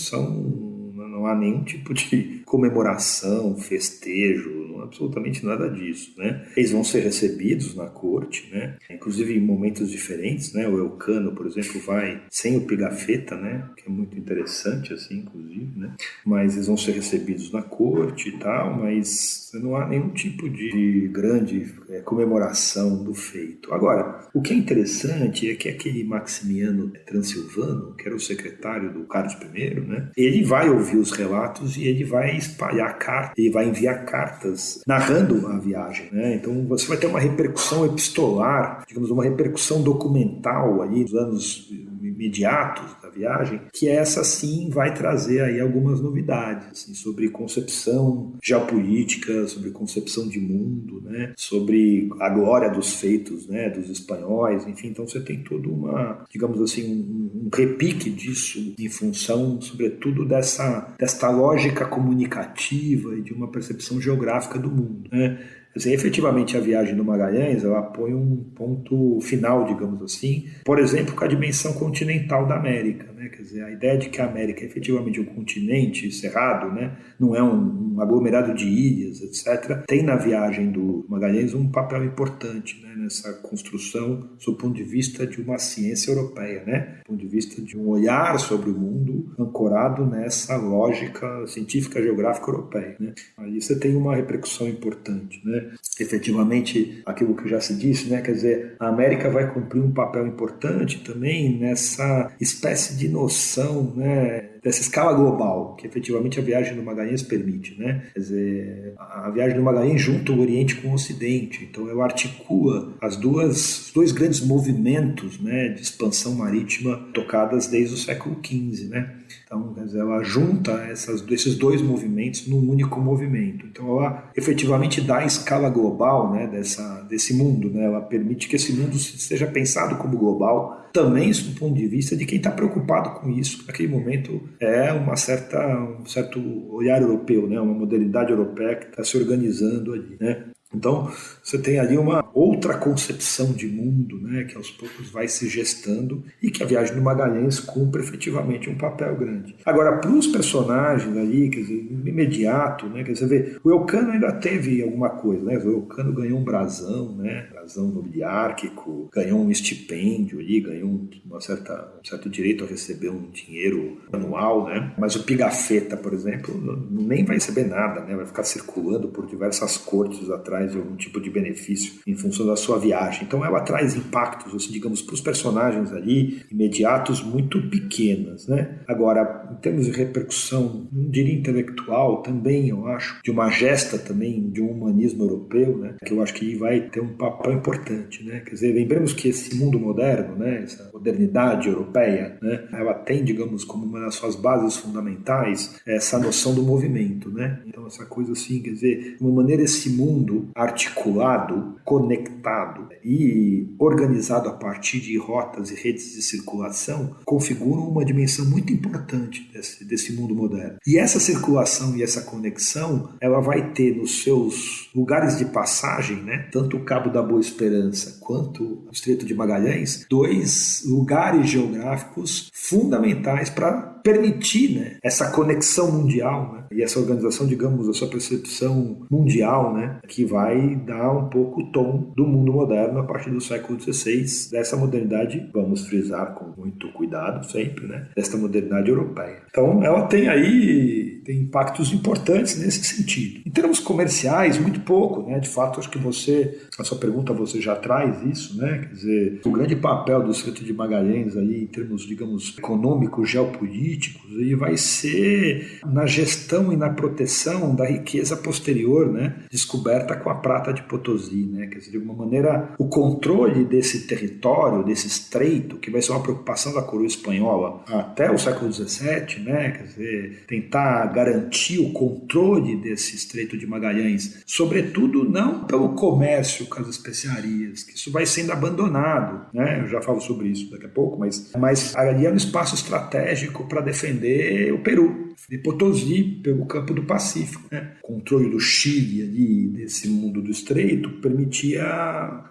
há nenhum tipo de comemoração, festejo, absolutamente nada disso, né? Eles vão ser recebidos na corte, né? Inclusive em momentos diferentes, né? O Elcano, por exemplo, vai sem o Pigafetta, né? Que é muito interessante, assim, inclusive, né? Mas eles vão ser recebidos na corte e tal, mas não há nenhum tipo de grande comemoração do feito. Agora, o que é interessante é que aquele Maximiano Transilvano, que era o secretário do Carlos I, né? Ele vai ouvir os relatos e ele vai espalhar cartas, ele vai enviar cartas narrando a viagem, né? Então você vai ter uma repercussão epistolar, digamos, uma repercussão documental aí dos anos imediatos da viagem, que essa sim vai trazer aí algumas novidades, assim, sobre concepção geopolítica, sobre concepção de mundo, né? Sobre a glória dos feitos, né? Dos espanhóis, enfim, então você tem todo digamos assim, um repique disso em função, sobretudo, desta lógica comunicativa e de uma percepção geográfica do mundo, né? Assim, efetivamente, a viagem do Magalhães, ela põe um ponto final, digamos assim, por exemplo, com a dimensão continental da América, né? Quer dizer, a ideia de que a América é efetivamente um continente cerrado, né? Não é um aglomerado de ilhas, etc., tem na viagem do Magalhães um papel importante, né? Nessa construção, sob o ponto de vista de uma ciência europeia, né? Do ponto de vista de um olhar sobre o mundo ancorado nessa lógica científica geográfica europeia, né? Aí você tem uma repercussão importante, né? Efetivamente, aquilo que já se disse, né? Quer dizer, a América vai cumprir um papel importante também nessa espécie de noção, né, dessa escala global, que efetivamente a viagem do Magalhães permite, né? Quer dizer, a viagem do Magalhães junta o Oriente com o Ocidente, então ela articula os dois grandes movimentos, né, de expansão marítima tocadas desde o século XV, né? Então, quer dizer, ela junta esses dois movimentos num único movimento. Então, ela efetivamente dá a escala global, né, desse mundo, né? Ela permite que esse mundo seja pensado como global, também do ponto de vista de quem está preocupado com isso. Naquele momento é um certo olhar europeu, né? Uma modernidade europeia que está se organizando ali, né? Então, você tem ali uma outra concepção de mundo, né, que aos poucos vai se gestando e que a viagem do Magalhães cumpre efetivamente um papel grande. Agora, para os personagens ali, quer dizer, imediato, né, quer dizer, o Elcano ainda teve alguma coisa, né? O Elcano ganhou um brasão, né, brasão nobiliárquico, ganhou um estipêndio ali, ganhou um certo direito a receber um dinheiro anual, né? Mas o Pigafetta, por exemplo, nem vai receber nada, né? Vai ficar circulando por diversas cortes atrás de algum tipo de benefício em função da sua viagem. Então ela traz impactos, assim, digamos, para os personagens ali, imediatos, muito pequenos, né? Agora, em termos de repercussão, não diria intelectual, também eu acho, de uma gesta também de um humanismo europeu, né? Que eu acho que vai ter um papel importante, né? Quer dizer, lembremos que esse mundo moderno, né? Essa modernidade europeia, né? Ela tem, digamos, como uma das suas bases fundamentais essa noção do movimento, né? Então essa coisa assim, quer dizer, de uma maneira esse mundo articulado, conectado e organizado a partir de rotas e redes de circulação configuram uma dimensão muito importante desse mundo moderno. E essa circulação e essa conexão, ela vai ter nos seus lugares de passagem, né, tanto o Cabo da Boa Esperança quanto o Estreito de Magalhães, dois lugares geográficos fundamentais para permitir, né, essa conexão mundial, né, E essa organização, digamos, essa percepção mundial, né, que vai dar um pouco o tom do mundo moderno a partir do século XVI, dessa modernidade, vamos frisar com muito cuidado sempre, né, desta modernidade europeia. Então, ela tem impactos importantes nesse sentido. Em termos comerciais, muito pouco, né, de fato, acho que a sua pergunta, você já traz isso, né, quer dizer, o grande papel do Estreito de Magalhães aí, em termos, digamos, econômicos, geopolíticos, ele vai ser na gestão e na proteção da riqueza posterior, né, descoberta com a prata de Potosí, né, quer dizer, de alguma maneira, o controle desse território, desse estreito, que vai ser uma preocupação da coroa espanhola até o século XVII, né, quer dizer, tentar garantir o controle desse Estreito de Magalhães, sobretudo não pelo comércio com as especiarias, que isso vai sendo abandonado, né, eu já falo sobre isso daqui a pouco, mas ali é um espaço estratégico para defender o Peru, de Potosí pelo campo do Pacífico, né? O controle do Chile ali, desse mundo do estreito, permitia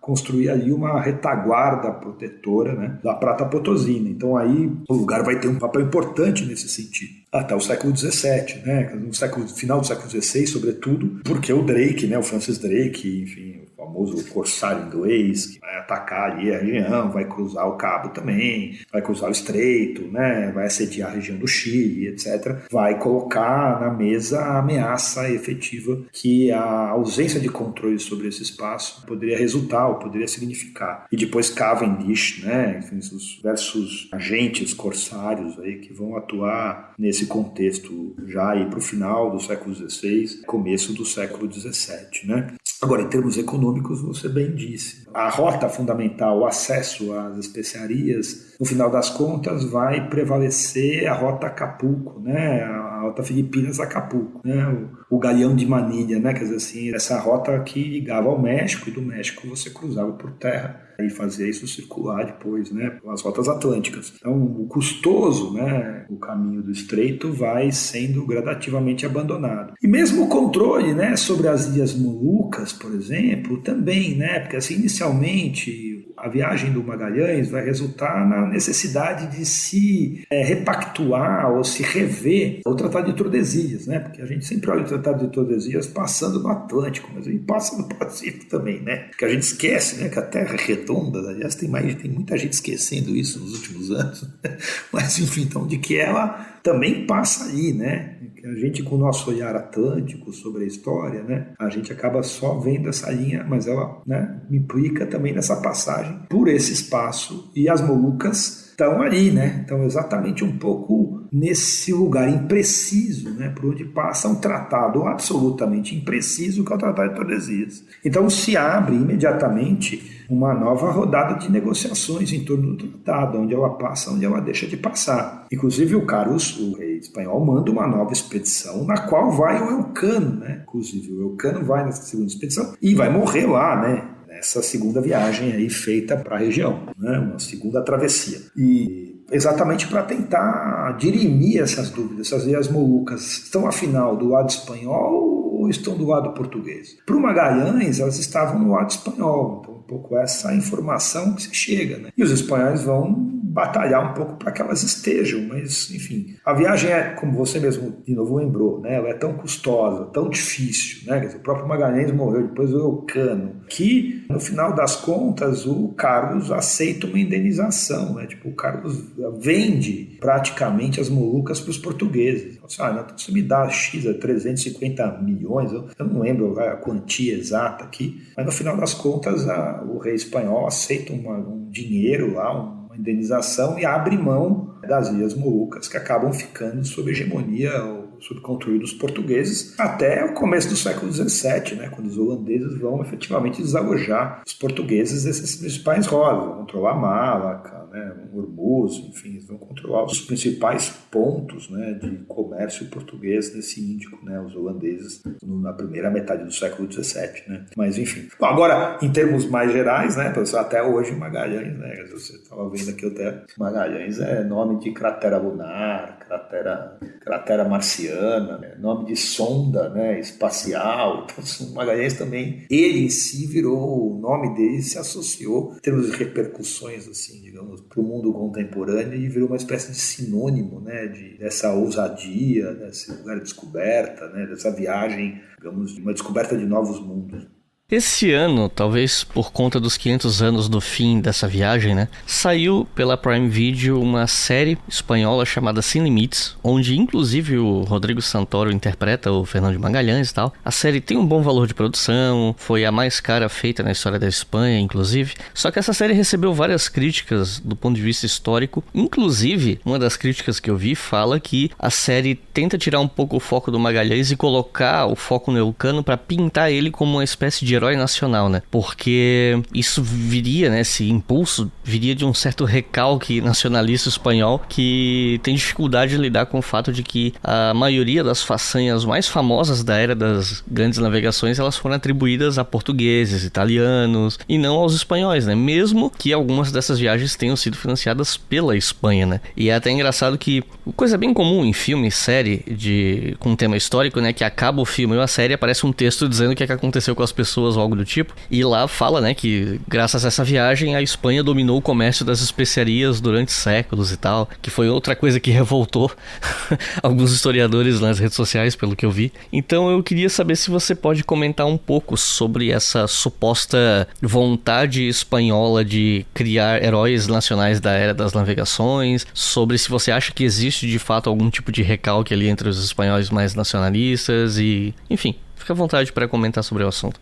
construir ali uma retaguarda protetora, né, da prata potosina. Então aí o lugar vai ter um papel importante nesse sentido. Até o século XVII, né? No final do século XVI, sobretudo, porque o Drake, né, o Francis Drake, enfim, o famoso corsário inglês, que vai atacar ali a região, vai cruzar o Cabo também, vai cruzar o Estreito, né, vai assediar a região do Chile, etc., vai colocar na mesa a ameaça efetiva que a ausência de controle sobre esse espaço poderia resultar ou poderia significar. E depois Cavendish, né, enfim, os diversos agentes corsários aí que vão atuar nesse contexto já aí para o final do século XVI, começo do século XVII, né? Agora, em termos econômicos, você bem disse, a rota fundamental, o acesso às especiarias, no final das contas, vai prevalecer a rota Acapulco, né? A rota Filipinas-Acapulco, né? O Galeão de Manilha, né? Quer dizer assim, essa rota que ligava ao México, e do México você cruzava por terra e fazia isso circular depois, né, pelas rotas atlânticas. Então, o custoso, né, o caminho do estreito vai sendo gradativamente abandonado. E mesmo o controle, né, sobre as Ilhas Molucas, por exemplo, também, né, porque assim, inicialmente a viagem do Magalhães vai resultar na necessidade de se repactuar ou se rever o Tratado de Tordesilhas, né, porque a gente sempre olha o Tratado de Tordesilhas passando no Atlântico, mas ele passa no Pacífico também, né, porque a gente esquece, né, que a Terra é redonda. Aliás, tem muita gente esquecendo isso nos últimos anos, mas enfim, então, de que ela também passa ali, né? A gente, com o nosso olhar atlântico sobre a história, né, a gente acaba só vendo essa linha, mas ela, né, implica também nessa passagem por esse espaço, e as Molucas estão ali, né? Então, exatamente um pouco nesse lugar impreciso, né? Por onde passa um tratado absolutamente impreciso, que é o Tratado de Tordesilhas. Então, se abre imediatamente uma nova rodada de negociações em torno do tratado, onde ela passa, onde ela deixa de passar. Inclusive, o Carlos, o rei espanhol, manda uma nova expedição, na qual vai o Elcano, né? Inclusive, o Elcano vai nessa segunda expedição e vai morrer lá, né? Essa segunda viagem aí feita para a região, né? Uma segunda travessia. E exatamente para tentar dirimir essas dúvidas. Essas Ilhas Molucas estão, afinal, do lado espanhol ou estão do lado português? Para o Magalhães, elas estavam no lado espanhol. Então, um pouco essa informação que se chega, né? E os espanhóis vão batalhar um pouco para que elas estejam, mas, enfim, a viagem é, como você mesmo de novo lembrou, né? Ela é tão custosa, tão difícil, né? Quer dizer, o próprio Magalhães morreu, depois o Elcano, que, no final das contas, o Carlos aceita uma indenização, né? Tipo, o Carlos vende praticamente as Molucas para os portugueses. Então, você me dá X, 350 milhões, eu não lembro a quantia exata aqui, mas no final das contas o rei espanhol aceita um dinheiro lá, indenização, e abre mão das Ilhas Molucas, que acabam ficando sob hegemonia, sob controle dos portugueses, até o começo do século XVII, né, quando os holandeses vão efetivamente desalojar os portugueses desses principais rotas, vão controlar Malaca, né, Hormuz, enfim, eles vão controlar os principais pontos, né, de comércio português nesse Índico, né, os holandeses, na primeira metade do século XVII, né, mas enfim. Bom, agora, em termos mais gerais, né, até hoje Magalhães, né, você estava vendo aqui até Magalhães é nome de cratera lunar, cratera marciana, né? Nome de sonda, né? Espacial. Então, o Magalhães também, ele em si virou, o nome dele se associou, em termos de repercussões, assim, digamos, para o mundo contemporâneo, e virou uma espécie de sinônimo, né? Dessa ousadia, desse lugar de descoberta, né? Dessa viagem, digamos, de uma descoberta de novos mundos. Esse ano, talvez por conta dos 500 anos do fim dessa viagem, né, saiu pela Prime Video uma série espanhola chamada Sem Limites, onde inclusive o Rodrigo Santoro interpreta o Fernão de Magalhães e tal. A série tem um bom valor de produção, foi a mais cara feita na história da Espanha, inclusive. Só que essa série recebeu várias críticas do ponto de vista histórico. Inclusive, uma das críticas que eu vi fala que a série tenta tirar um pouco o foco do Magalhães e colocar o foco no Elcano para pintar ele como uma espécie de herói nacional, né? Porque isso viria, né? Esse impulso viria de um certo recalque nacionalista espanhol que tem dificuldade de lidar com o fato de que a maioria das façanhas mais famosas da era das grandes navegações, elas foram atribuídas a portugueses, italianos e não aos espanhóis, né? Mesmo que algumas dessas viagens tenham sido financiadas pela Espanha, né? E é até engraçado que coisa bem comum em filme, série com tema histórico, né? Que acaba o filme ou a série, aparece um texto dizendo o que aconteceu com as pessoas ou algo do tipo, e lá fala, né, que graças a essa viagem a Espanha dominou o comércio das especiarias durante séculos e tal, que foi outra coisa que revoltou alguns historiadores nas redes sociais, pelo que eu vi. Então eu queria saber se você pode comentar um pouco sobre essa suposta vontade espanhola de criar heróis nacionais da era das navegações, sobre se você acha que existe de fato algum tipo de recalque ali entre os espanhóis mais nacionalistas e, enfim, fica à vontade para comentar sobre o assunto.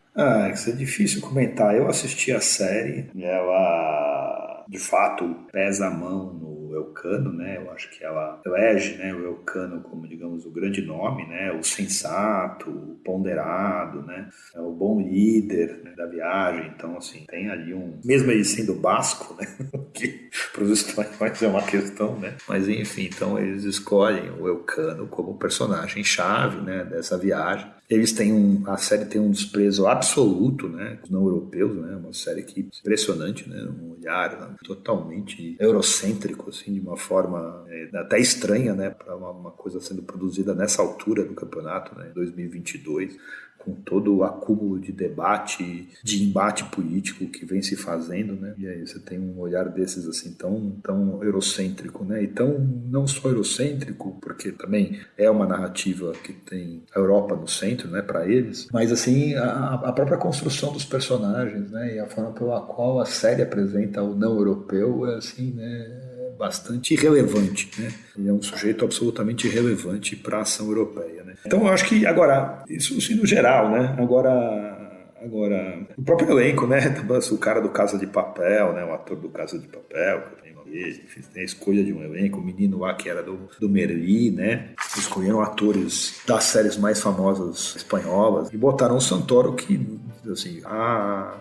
Isso é difícil comentar. Eu assisti a série, ela de fato pesa a mão no Elcano, né? Eu acho que ela elege, né, o Elcano como, digamos, o grande nome, né? O sensato, o ponderado, né? É o bom líder, né, da viagem. Então, assim, tem ali mesmo ele sendo basco, né? Que para os espanhóis é uma questão, né? Mas enfim, então eles escolhem o Elcano como personagem chave, né, dessa viagem. Eles têm a série tem um desprezo absoluto, né, com os não europeus, né, uma série que é impressionante, né, um olhar, né, totalmente eurocêntrico, assim, de uma forma até estranha, né, para uma coisa sendo produzida nessa altura do campeonato, né, em 2022. Com todo o acúmulo de debate, de embate político que vem se fazendo, né? E aí você tem um olhar desses assim tão eurocêntrico, né? E tão não só eurocêntrico, porque também é uma narrativa que tem a Europa no centro, né? Para eles, mas assim a própria construção dos personagens, né? E a forma pela qual a série apresenta o não europeu é assim, né? Bastante irrelevante, né? Ele é um sujeito absolutamente irrelevante para a ação europeia, né? Então eu acho que agora, isso assim, no geral, né? Agora, o próprio elenco, né? O cara do Casa de Papel, né? O ator do Casa de Papel, que eu tenho uma vez, enfim, tem a escolha de um elenco, o menino lá que era do Merli, né? Escolheram atores das séries mais famosas espanholas e botaram o Santoro que, assim,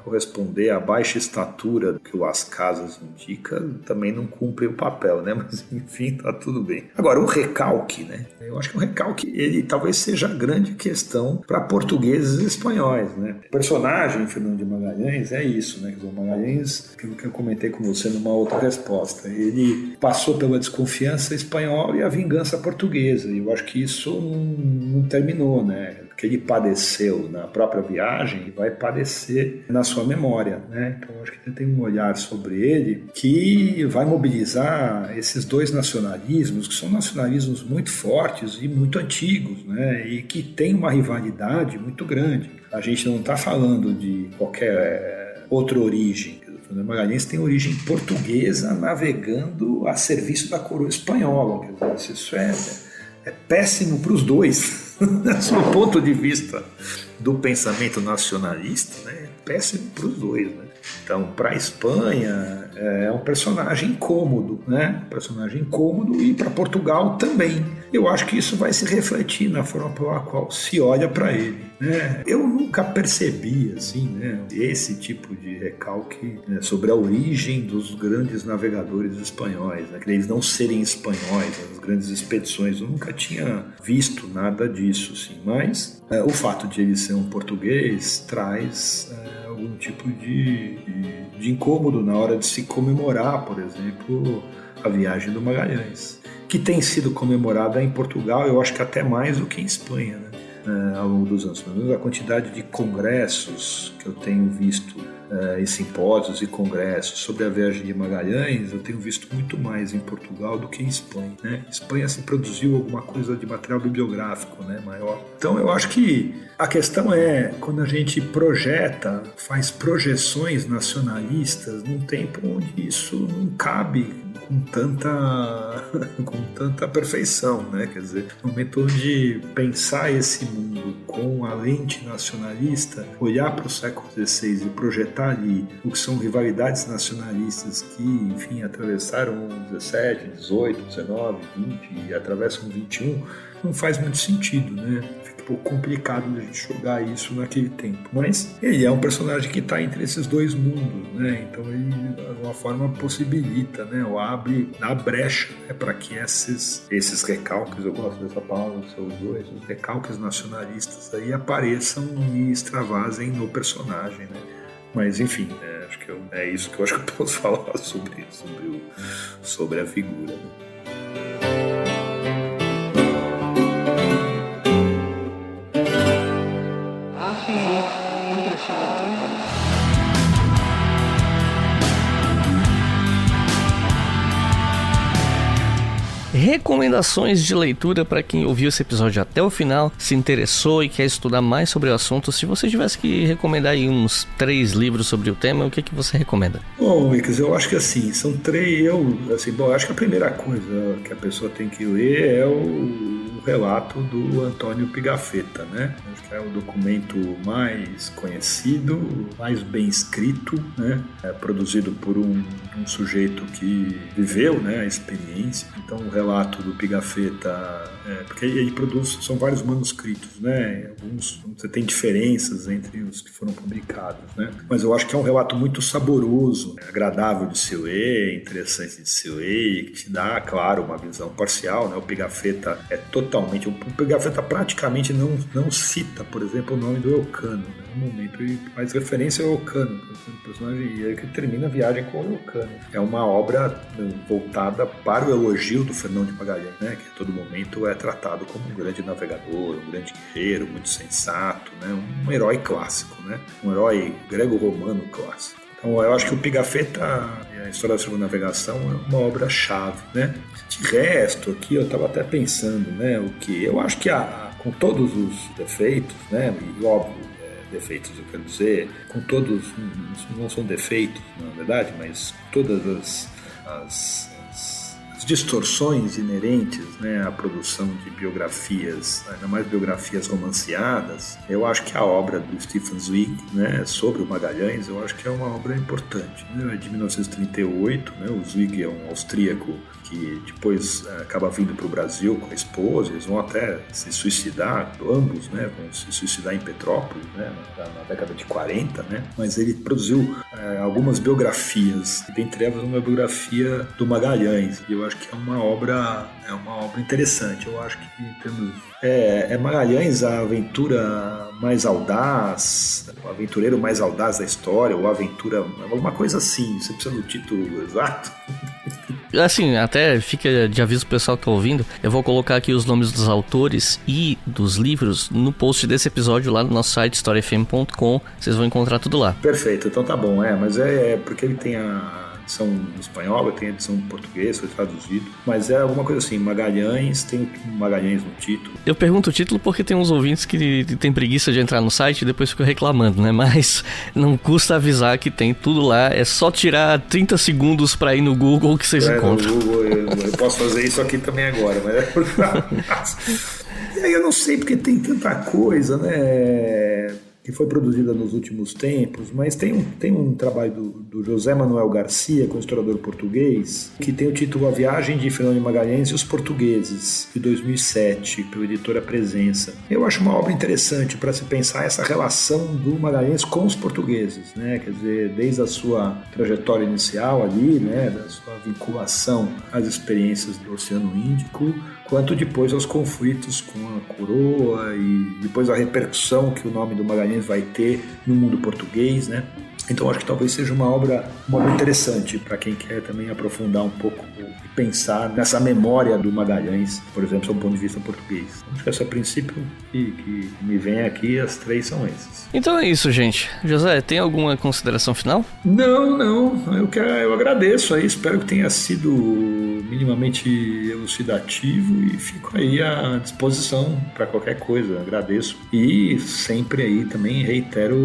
corresponder à baixa estatura que o As Casas indica, também não cumpre o papel, né? Mas, enfim, tá tudo bem. Agora, o recalque, né? Eu acho que o recalque, ele talvez seja a grande questão para portugueses e espanhóis, né? O personagem, Fernão de Magalhães, é isso, né? O Magalhães, aquilo que eu comentei com você numa outra resposta, ele passou pela desconfiança espanhola e a vingança portuguesa, e eu acho que isso não terminou, né? Que ele padeceu na própria viagem e vai padecer na sua memória, né? Então acho que tem um olhar sobre ele que vai mobilizar esses dois nacionalismos, que são nacionalismos muito fortes e muito antigos, né? E que tem uma rivalidade muito grande. A gente não está falando de qualquer outra origem. O Magalhães tem origem portuguesa navegando a serviço da coroa espanhola. Quer dizer, isso é péssimo para os dois. Do ponto de vista do pensamento nacionalista, né, é péssimo para os dois, né? Então, para a Espanha é um personagem incômodo, né? Personagem incômodo, e para Portugal também. Eu acho que isso vai se refletir na forma pela qual se olha para ele, né? Eu nunca percebi assim, né, esse tipo de recalque, né, sobre a origem dos grandes navegadores espanhóis, né, que eles não serem espanhóis, as grandes expedições. Eu nunca tinha visto nada disso, assim, mas o fato de ele ser um português traz algum tipo de incômodo na hora de se comemorar, por exemplo, a viagem do Magalhães. que tem sido comemorada em Portugal, eu acho que até mais do que em Espanha, né? Ao longo dos anos. Pelo menos a quantidade de congressos que eu tenho visto, e simpósios e congressos sobre a viagem de Magalhães, eu tenho visto muito mais em Portugal do que em Espanha, né? Espanha se produziu alguma coisa de material bibliográfico, né, maior. Então eu acho que a questão é, quando a gente faz projeções nacionalistas num tempo onde isso não cabe com tanta perfeição, né? Quer dizer, no momento de pensar esse mundo com a lente nacionalista, olhar para o século XVI e projetar ali o que são rivalidades nacionalistas que, enfim, atravessaram o XVII, XVIII, XIX, XX e atravessam o XXI, não faz muito sentido, né? Fica um pouco complicado de a gente jogar isso naquele tempo. Mas ele é um personagem que está entre esses dois mundos, né? Então ele, de alguma forma, possibilita, né? Ou dá brecha, né? Para que esses recalques, eu gosto dessa palavra, os recalques nacionalistas aí apareçam e extravasem no personagem, né? Mas, enfim, acho que é isso que eu acho que eu posso falar sobre a figura, né? Recomendações de leitura para quem ouviu esse episódio até o final, se interessou e quer estudar mais sobre o assunto. Se você tivesse que recomendar aí uns 3 livros sobre o tema, o que você recomenda? Bom, Icas, eu acho que assim, são 3. Eu acho que a primeira coisa que a pessoa tem que ler é o relato do Antônio Pigafetta, né? Acho que é o documento mais conhecido, mais bem escrito, né? Produzido por um sujeito que viveu, né, a experiência. Então, o relato do Pigafetta, porque ele produz, são vários manuscritos, né? Alguns você tem diferenças entre os que foram publicados, né? Mas eu acho que é um relato muito saboroso, agradável de se ler, interessante de se ler, que te dá, claro, uma visão parcial, né? O Pigafetta o Pigafetta praticamente não cita, por exemplo, o nome do Elcano, né? No momento ele faz referência ao Elcano, o personagem que termina a viagem com o Elcano. É uma obra voltada para o elogio do Fernão de Magalhães, né? Que a todo momento é tratado como um grande navegador, um grande guerreiro, muito sensato, né? Um herói clássico, né? Um herói grego-romano clássico. Então eu acho que o Pigafetta, a história da circunnavegação, é uma obra-chave, né? De resto, aqui eu estava até pensando, né? O que eu acho que com todos os defeitos, né? E óbvio, defeitos, eu quero dizer, com todos, não são defeitos, na verdade, mas todas as distorções inerentes, né, à produção de biografias, ainda mais biografias romanceadas, eu acho que a obra do Stefan Zweig, né, sobre o Magalhães, eu acho que é uma obra importante, né, é de 1938, né, o Zweig é um austríaco que depois acaba vindo para o Brasil com a esposa, eles vão até se suicidar, ambos, né, vão se suicidar em Petrópolis, né, na década de 40, né, mas ele produziu algumas biografias, e dentre elas uma biografia do Magalhães, e eu acho que é uma obra interessante. Eu acho que temos Magalhães, a aventura mais audaz, o aventureiro mais audaz da história, ou a aventura, alguma coisa assim. Você precisa do título exato? Assim, até fica de aviso pro pessoal que tá ouvindo, eu vou colocar aqui os nomes dos autores e dos livros no post desse episódio lá no nosso site historiafm.com, vocês vão encontrar tudo lá. Perfeito, então tá bom, mas porque ele tem a edição em espanhol, tem a edição em português, foi traduzido, mas é alguma coisa assim, Magalhães, tem Magalhães no título. Eu pergunto o título porque tem uns ouvintes que tem preguiça de entrar no site e depois ficam reclamando, né? Mas não custa avisar que tem tudo lá, é só tirar 30 segundos pra ir no Google que vocês encontram. No Google, eu posso fazer isso aqui também agora, mas E aí eu não sei porque tem tanta coisa, né? Que foi produzida nos últimos tempos, mas tem um trabalho do José Manuel Garcia, que é um historiador português, que tem o título A Viagem de Fernão de Magalhães e os Portugueses, de 2007, pela editora Presença. Eu acho uma obra interessante para se pensar essa relação do Magalhães com os portugueses, né? Quer dizer, desde a sua trajetória inicial ali, né? Da sua vinculação às experiências do Oceano Índico, quanto depois aos conflitos com a coroa e depois a repercussão que o nome do Magalhães vai ter no mundo português, né? Então acho que talvez seja uma obra interessante para quem quer também aprofundar um pouco e pensar nessa memória do Magalhães, por exemplo, sob o ponto de vista português. Acho que esse é o princípio que me vem aqui, as três são esses. Então é isso, gente. José, tem alguma consideração final? Não. Eu agradeço aí, espero que tenha sido minimamente elucidativo e fico aí à disposição para qualquer coisa. Agradeço. E sempre aí também reitero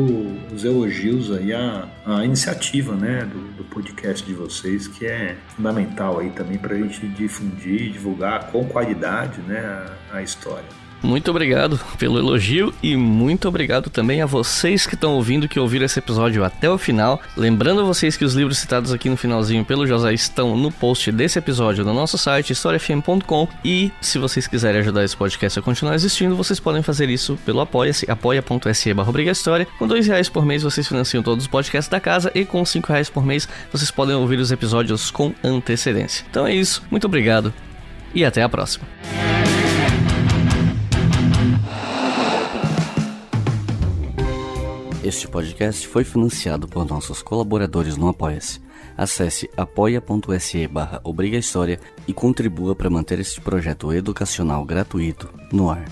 os elogios aí à iniciativa, né, do podcast de vocês, que é fundamental aí também para a gente difundir e divulgar com qualidade, né, a história. Muito obrigado pelo elogio e muito obrigado também a vocês que estão ouvindo, que ouviram esse episódio até o final. Lembrando vocês que os livros citados aqui no finalzinho pelo José estão no post desse episódio no nosso site historiafm.com, e se vocês quiserem ajudar esse podcast a continuar existindo, vocês podem fazer isso pelo Apoia-se, apoia.se/história. Com R$2 por mês vocês financiam todos os podcasts da casa e com R$5 por mês vocês podem ouvir os episódios com antecedência. Então é isso, muito obrigado e até a próxima. Este podcast foi financiado por nossos colaboradores no Apoia-se. Acesse apoia.se/obrigahistoria e contribua para manter este projeto educacional gratuito no ar.